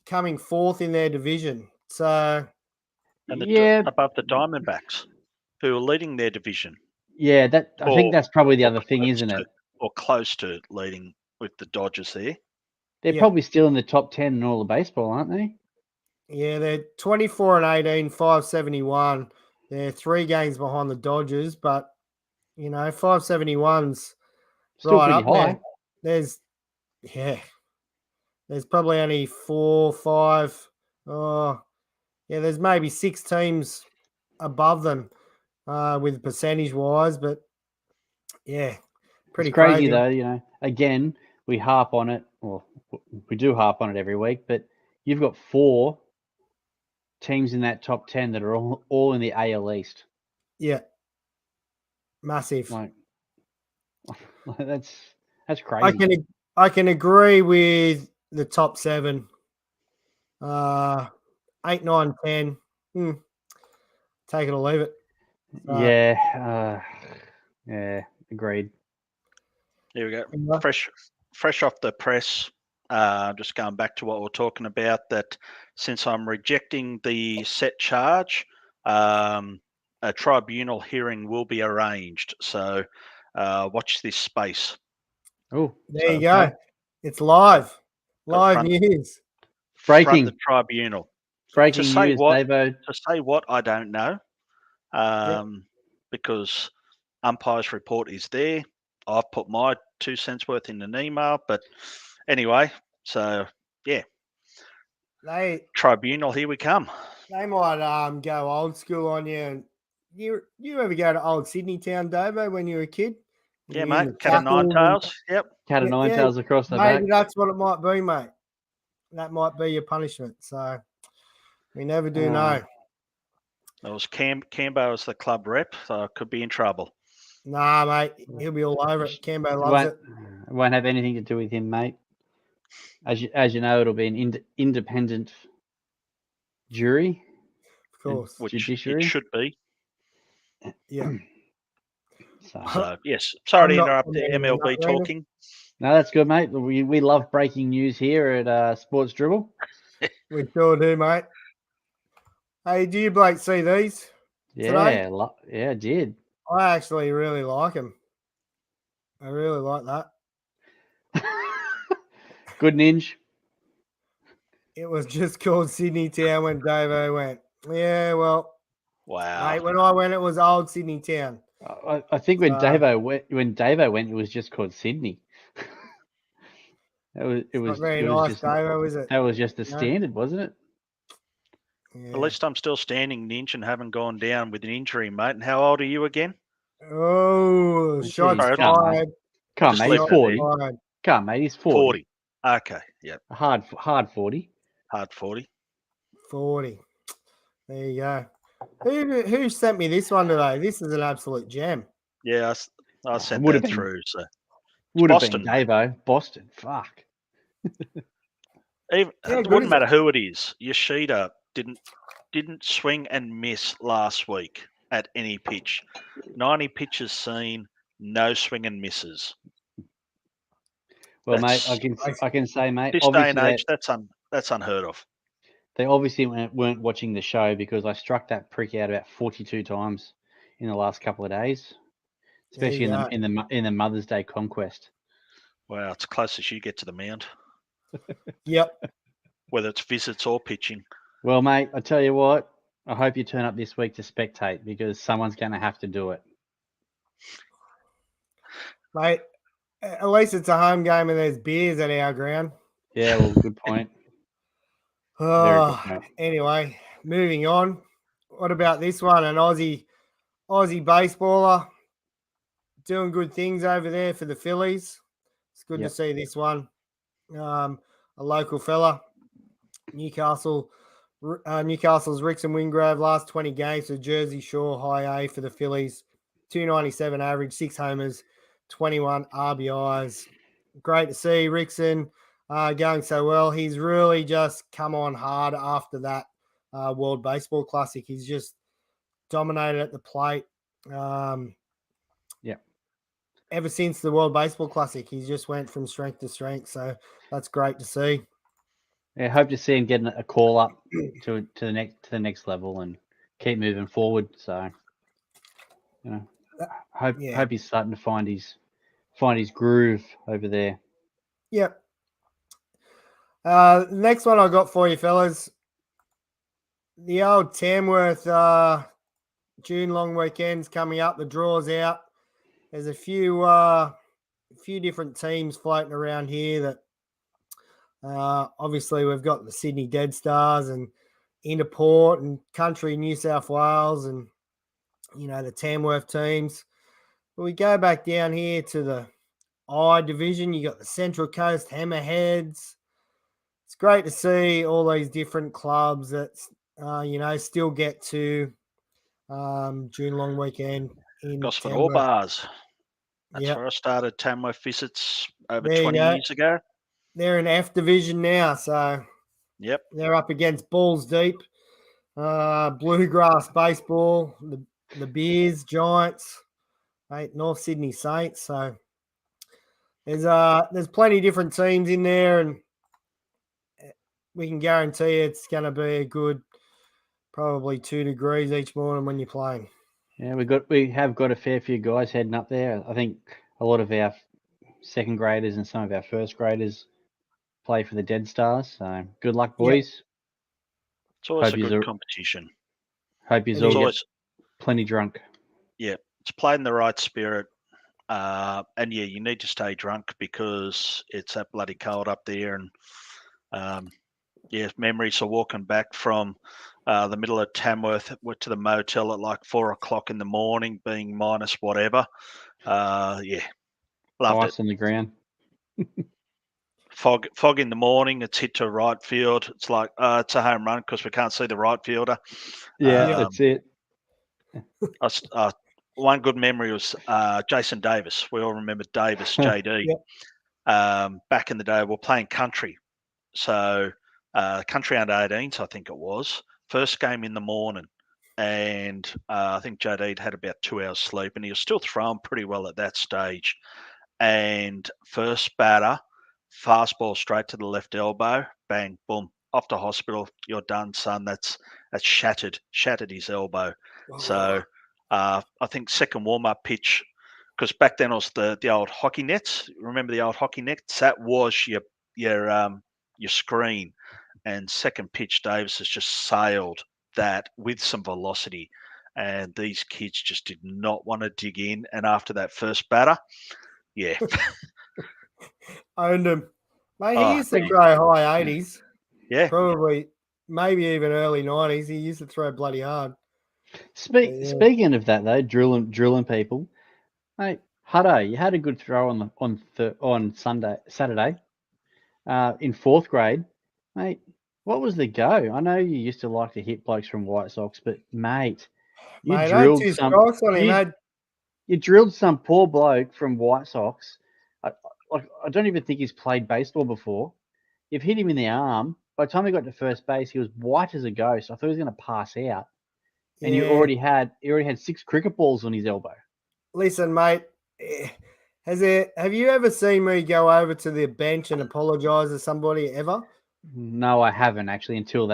Speaker 1: coming 4th in their division. So,
Speaker 3: and above the Diamondbacks, who are leading their division.
Speaker 2: Yeah, I think that's probably the other thing, isn't it?
Speaker 3: Or close to leading with the Dodgers there.
Speaker 2: They're probably still in the top 10 in all of baseball, aren't they?
Speaker 1: Yeah, they're 24-18, 571. They're 3 games behind the Dodgers, but 571's
Speaker 2: still
Speaker 1: right
Speaker 2: pretty
Speaker 1: up
Speaker 2: high.
Speaker 1: there. There's probably only 4, 5. There's maybe 6 teams above them with percentage wise, but pretty
Speaker 2: it's crazy though. Again, we harp on it. Well, we do harp on it every week, but you've got 4 teams in that top 10 that are all in the AL East.
Speaker 1: Yeah, massive.
Speaker 2: Like that's crazy.
Speaker 1: I can agree with the top 7. 8, 9, 10. Take it or leave it.
Speaker 2: Yeah, agreed.
Speaker 3: Here we go. Fresh off the press. Just going back to what we're talking about, that since I'm rejecting the set charge, a tribunal hearing will be arranged. So watch this space.
Speaker 2: Oh,
Speaker 1: there you go. It's live news.
Speaker 2: Breaking
Speaker 3: the tribunal.
Speaker 2: Breaking news, Davo.
Speaker 3: To say what, I don't know, because umpire's report is there. I've put my 2 cents worth in an email, but anyway, so yeah. Tribunal, here we come.
Speaker 1: They might go old school on you. And you ever go to old Sydney town, Davo, when you were a kid?
Speaker 3: Yeah, mate. Cat of nine tails. Yep.
Speaker 2: Cat of nine tails across the back.
Speaker 1: Maybe that's what it might be, mate. That might be your punishment. So we never do know.
Speaker 3: It was Cambo as the club rep, so I could be in trouble.
Speaker 1: Nah, mate. He'll be all over it. Cambo loves it.
Speaker 2: It won't have anything to do with him, mate. As you know, it'll be an independent jury.
Speaker 1: Of course.
Speaker 3: Which
Speaker 2: judiciary.
Speaker 3: It should be.
Speaker 1: Yeah.
Speaker 3: So yes. Sorry to interrupt the MLB talking.
Speaker 2: No, that's good, mate. We love breaking news here at Sports Dribble.
Speaker 1: We sure do, mate. Hey, do you, Blake, see these?
Speaker 2: Yeah, I did.
Speaker 1: I actually really like them. I really like that.
Speaker 2: Good ninja.
Speaker 1: It was just called Sydney Town when Davo went. Yeah, well.
Speaker 3: Wow.
Speaker 1: Mate, when I went, it was old Sydney Town.
Speaker 2: I think when Davo went, it was just called Sydney. It was
Speaker 1: not very nice, Davo, is it?
Speaker 2: That was just the standard, wasn't it?
Speaker 3: Yeah. At least I'm still standing, Ninja, and haven't gone down with an injury, mate. And how old are you again?
Speaker 1: Oh, shots fired.
Speaker 2: Come, mate, he's 40. Come, mate, he's 40.
Speaker 3: Okay, yeah.
Speaker 2: Hard 40.
Speaker 3: Hard 40.
Speaker 1: 40. There you go. Who sent me this one today? This is an absolute gem.
Speaker 3: Yeah, I sent that through. So
Speaker 2: would have been Davo. Boston. Fuck.
Speaker 3: It wouldn't matter who it is. Yoshida didn't swing and miss last week at any pitch. 90 pitches seen, no swing and misses.
Speaker 2: Well, mate,
Speaker 3: That's-
Speaker 2: I can say, mate,
Speaker 3: This day and
Speaker 2: obviously
Speaker 3: age, that's unheard of.
Speaker 2: they obviously weren't watching the show because I struck that prick out about 42 times in the last couple of days, especially
Speaker 1: There you
Speaker 2: in the Mother's Day conquest.
Speaker 3: Wow, it's close as you get to the mound,
Speaker 1: Yep.
Speaker 3: whether it's visits or pitching.
Speaker 2: Well, mate, I tell you what, I hope you turn up this week to spectate because someone's going to have to do it.
Speaker 1: Mate, at least it's a home game and there's beers at our ground.
Speaker 2: Yeah, well, good point. Very good point.
Speaker 1: Anyway, moving on. What about this one? An Aussie baseballer doing good things over there for the Phillies. It's good to see this one. A local fella, Newcastle's Rickson Wingrove, last 20 games for Jersey Shore High A for the Phillies, 297 average, 6 homers, 21 RBIs. Great to see Rickson going so well. He's really just come on hard after that World Baseball Classic. He's just dominated at the plate. Ever since the World Baseball Classic, he's just went from strength to strength. So that's great to see.
Speaker 2: Yeah, hope to see him getting a call up to the next level and keep moving forward. So, you know, hope he's starting to find his groove over there.
Speaker 1: Yep. Next one I got for you, fellas. The old Tamworth June long weekend's coming up. The draw's out. There's a few different teams floating around here that obviously we've got the Sydney Dead Stars and Interport and Country New South Wales and, you know, the Tamworth teams. But we go back down here to the I division. You got the Central Coast Hammerheads. It's great to see all these different clubs that, still get to June long weekend in
Speaker 3: Gosford
Speaker 1: Tamworth.
Speaker 3: Ore Bars. That's
Speaker 1: Yep.
Speaker 3: where I started Tamworth visits over
Speaker 1: There you
Speaker 3: 20
Speaker 1: go.
Speaker 3: years ago.
Speaker 1: They're in F division now, so
Speaker 3: Yep.
Speaker 1: they're up against Balls Deep, Bluegrass Baseball, the Bears, Giants, mate, North Sydney Saints. So there's plenty of different teams in there, and we can guarantee it's going to be a good, probably 2 degrees each morning when you're playing.
Speaker 2: Yeah, we have got a fair few guys heading up there. I think a lot of our second graders and some of our first graders play for the Dead Stars. So good luck, boys.
Speaker 3: It's always a good competition.
Speaker 2: Hope you all get plenty drunk.
Speaker 3: Yeah, it's played in the right spirit. And yeah, you need to stay drunk because it's that bloody cold up there. And memories of walking back from the middle of Tamworth to the motel at like 4 o'clock in the morning, being minus whatever. Loved
Speaker 2: Ice
Speaker 3: it.
Speaker 2: on the ground.
Speaker 3: Fog in the morning. It's hit to right field. It's like it's a home run because we can't see the right fielder.
Speaker 2: Yeah, that's it.
Speaker 3: One good memory was Jason Davis. We all remember Davis, JD. Back in the day, we're playing country. So country under 18s, I think it was. First game in the morning. And I think JD had about 2 hours sleep, and he was still throwing pretty well at that stage. And first batter, fastball straight to the left elbow, bang, boom, off to hospital. You're done, son. That's shattered his elbow. Oh. So I think second warm-up pitch, because back then it was the old hockey nets. Remember the old hockey nets? That was your screen. And second pitch, Davis has just sailed that with some velocity. And these kids just did not want to dig in. And after that first batter, yeah.
Speaker 1: Owned him. Mate, he used to throw high 80s.
Speaker 3: Yeah.
Speaker 1: Probably, maybe even early 90s. He used to throw bloody hard.
Speaker 2: Speaking of that, though, drilling people, mate, Hutto, you had a good throw on Saturday in fourth grade. Mate, what was the go? I know you used to like to hit blokes from White Sox, but, mate, you drilled you drilled some poor bloke from White Sox. I don't even think he's played baseball before. You've hit him in the arm. By the time he got to first base, he was white as a ghost. I thought he was going to pass out. And he already had 6 cricket balls on his elbow.
Speaker 1: Listen, mate, Have you ever seen me go over to the bench and apologise to somebody ever?
Speaker 2: No, I haven't actually until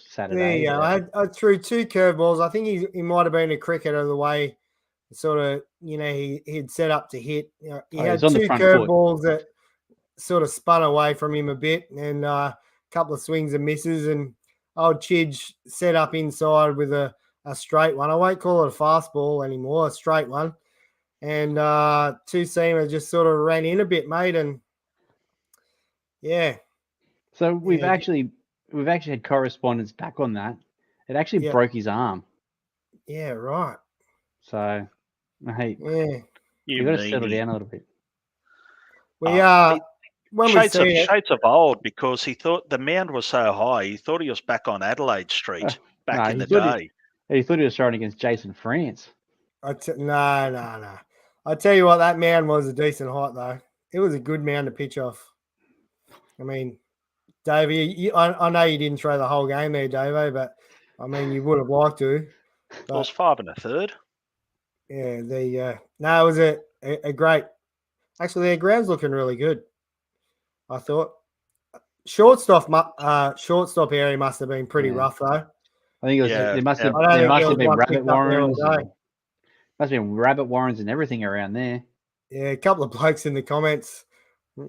Speaker 2: Saturday.
Speaker 1: There you go. I threw 2 curveballs. I think he might have been a cricketer the way sort of, he'd set up to hit. He had
Speaker 2: was on the
Speaker 1: 2
Speaker 2: front foot.
Speaker 1: curveballs that sort of spun away from him a bit, and a couple of swings and misses. And old Chidge set up inside with a straight one. I won't call it a fast ball anymore, a straight one. And 2-seamer just sort of ran in a bit, mate. And yeah.
Speaker 2: So we've actually had correspondence back on that. It actually broke his arm.
Speaker 1: Yeah, right.
Speaker 2: So, hey, you got to settle down a little bit.
Speaker 1: We are.
Speaker 3: Shades of old, because he thought the mound was so high, he thought he was back on Adelaide Street back in the day.
Speaker 2: He thought he was throwing against Jason France.
Speaker 1: No. I tell you what, that mound was a decent height, though. It was a good mound to pitch off. I mean, Davey, I know you didn't throw the whole game there, Davo, but I mean, you would have liked to.
Speaker 3: It was 5 1/3.
Speaker 1: Yeah, there you go. No, it was a great. Actually, their ground's looking really good. I thought shortstop area must have been pretty rough though.
Speaker 2: I think it was. There must have been rabbit warrens. Must have been rabbit warrens and everything around there.
Speaker 1: Yeah, a couple of blokes in the comments,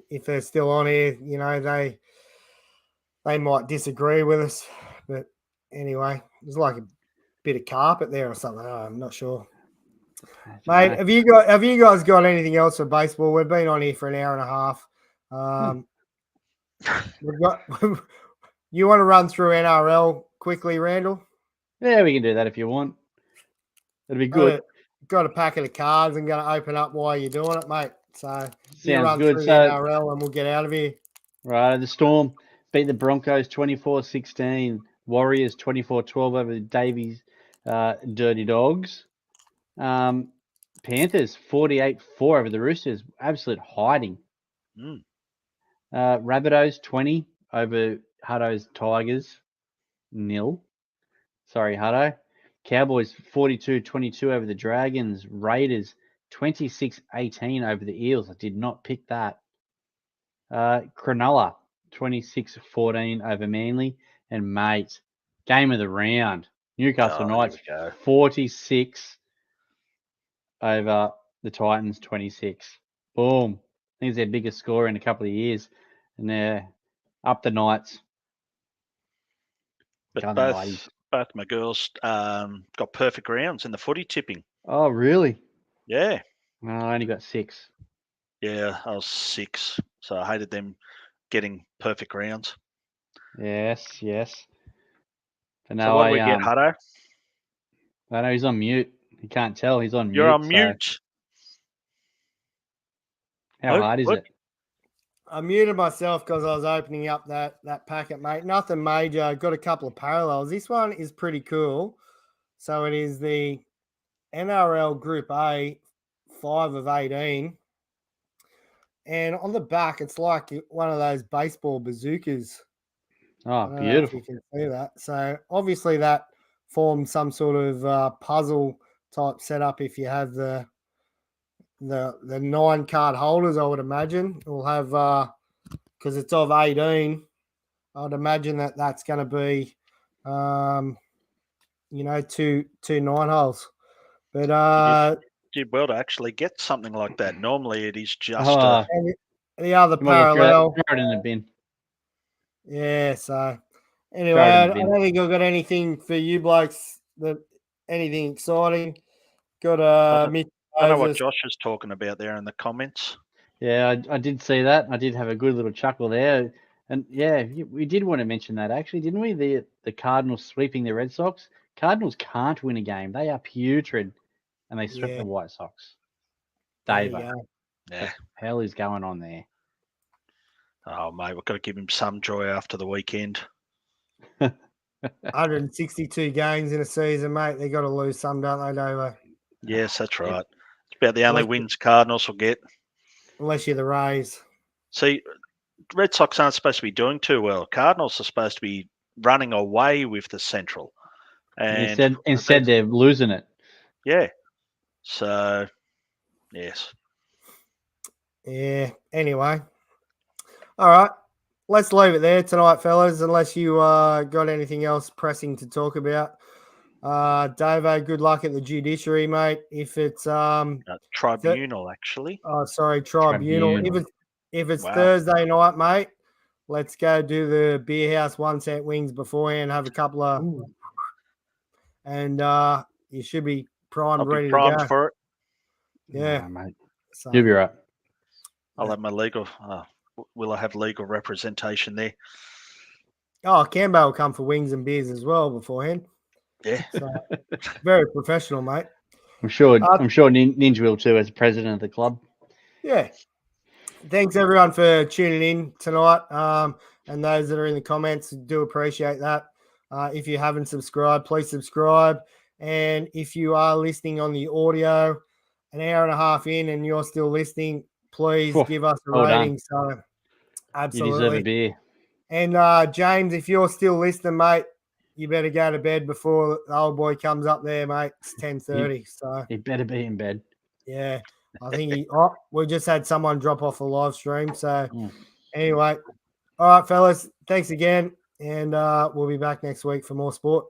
Speaker 1: if they're still on here, they might disagree with us, but anyway, there's like a bit of carpet there or something. I'm not sure. Mate, have you guys got anything else for baseball? We've been on here for an hour and a half. We've got. You want to run through NRL quickly, Randall?
Speaker 2: Yeah, we can do that if you want. It'll be good.
Speaker 1: Got a packet of cards and going to open up while you're doing it, mate. So you run
Speaker 2: good.
Speaker 1: through the NRL and we'll get out of here.
Speaker 2: Right, the Storm beat the Broncos 24-16. Warriors 24-12 over the Davies Dirty Dogs. Panthers 48-4 over the Roosters. Absolute hiding. Rabbitohs 20 over Hutto's Tigers. 0. Sorry, Hutto. Cowboys 42-22 over the Dragons. Raiders 26-18 over the Eels. I did not pick that. Cronulla 26-14 over Manly. And mate, game of the round. Newcastle Knights 46 over the Titans 26. Boom. I think it's their biggest score in a couple of years. And they're up the Knights.
Speaker 3: But both my girls got perfect rounds in the footy tipping.
Speaker 2: Oh, really?
Speaker 3: Yeah.
Speaker 2: No, I only got 6.
Speaker 3: Yeah, I was 6. So I hated them getting perfect rounds.
Speaker 2: Yes. But no,
Speaker 3: so what do we get, Hutto?
Speaker 2: I know he's on mute. You can't tell. He's on mute.
Speaker 3: You're on mute.
Speaker 2: How hard is it?
Speaker 1: I muted myself because I was opening up that packet, mate. Nothing major. I've got a couple of parallels. This one is pretty cool. So it is the NRL Group A, 5 of 18. And on the back, it's like one of those baseball bazookas.
Speaker 2: Oh, beautiful.
Speaker 1: You can see that. So obviously that forms some sort of puzzle type setup if you have the 9 card holders, I would imagine. We'll have, because it's of 18, I'd imagine that's going to be, 2 9 holes. But
Speaker 3: did well to actually get something like that. Normally it is just
Speaker 1: the other parallel.
Speaker 2: Throw it in the bin.
Speaker 1: Yeah, so anyway, I don't think I've got anything for you blokes, anything exciting. Got
Speaker 3: I know what Josh is talking about there in the comments.
Speaker 2: Yeah, I did see that. I did have a good little chuckle there. And yeah, we did want to mention that actually, didn't we? The Cardinals sweeping the Red Sox. Cardinals can't win a game. They are putrid, and they swept the White Sox. Davo.
Speaker 3: Yeah.
Speaker 2: What the hell is going on there?
Speaker 3: Oh, mate, we've got to give him some joy after the weekend.
Speaker 1: 162 games in a season, mate. They got to lose some, don't they, Davo?
Speaker 3: Yes, that's right. It's about the only wins Cardinals will get.
Speaker 1: Unless you're the Rays.
Speaker 3: See, Red Sox aren't supposed to be doing too well. Cardinals are supposed to be running away with the Central. And
Speaker 2: instead they're losing it.
Speaker 3: Yeah. So, yes.
Speaker 1: Yeah. Anyway. All right. Let's leave it there tonight, fellas, unless you got anything else pressing to talk about. Davo, good luck at the judiciary, mate. If it's
Speaker 3: Tribunal, actually.
Speaker 1: tribunal.
Speaker 2: Tribunal.
Speaker 1: If it's
Speaker 3: Wow.
Speaker 1: Thursday night, mate, let's go do the beer house 1 cent wings beforehand, have a couple of and you should be primed,
Speaker 3: I'll be
Speaker 1: ready
Speaker 3: primed
Speaker 1: to go.
Speaker 3: for it.
Speaker 1: Yeah.
Speaker 2: Nah, mate.
Speaker 1: So,
Speaker 2: You'll be right.
Speaker 3: I'll have my legal. Will I have legal representation there?
Speaker 1: Cambo will come for wings and beers as well beforehand.
Speaker 3: Yeah.
Speaker 1: So very professional, mate.
Speaker 2: I'm sure Ninja will too, as president of the club.
Speaker 1: Yeah. Thanks everyone for tuning in tonight. And those that are in the comments, do appreciate that. If you haven't subscribed, please subscribe. And if you are listening on the audio, an hour and a half in, and you're still listening, please give us a
Speaker 2: well
Speaker 1: rating.
Speaker 2: done.
Speaker 1: So, absolutely.
Speaker 2: You deserve a beer.
Speaker 1: And James, if you're still listening, mate, you better go to bed before the old boy comes up there, mate. It's 10:30. So
Speaker 2: He better be in bed.
Speaker 1: yeah, I think we just had someone drop off a live stream. So anyway, all right, fellas, thanks again, and we'll be back next week for more sport.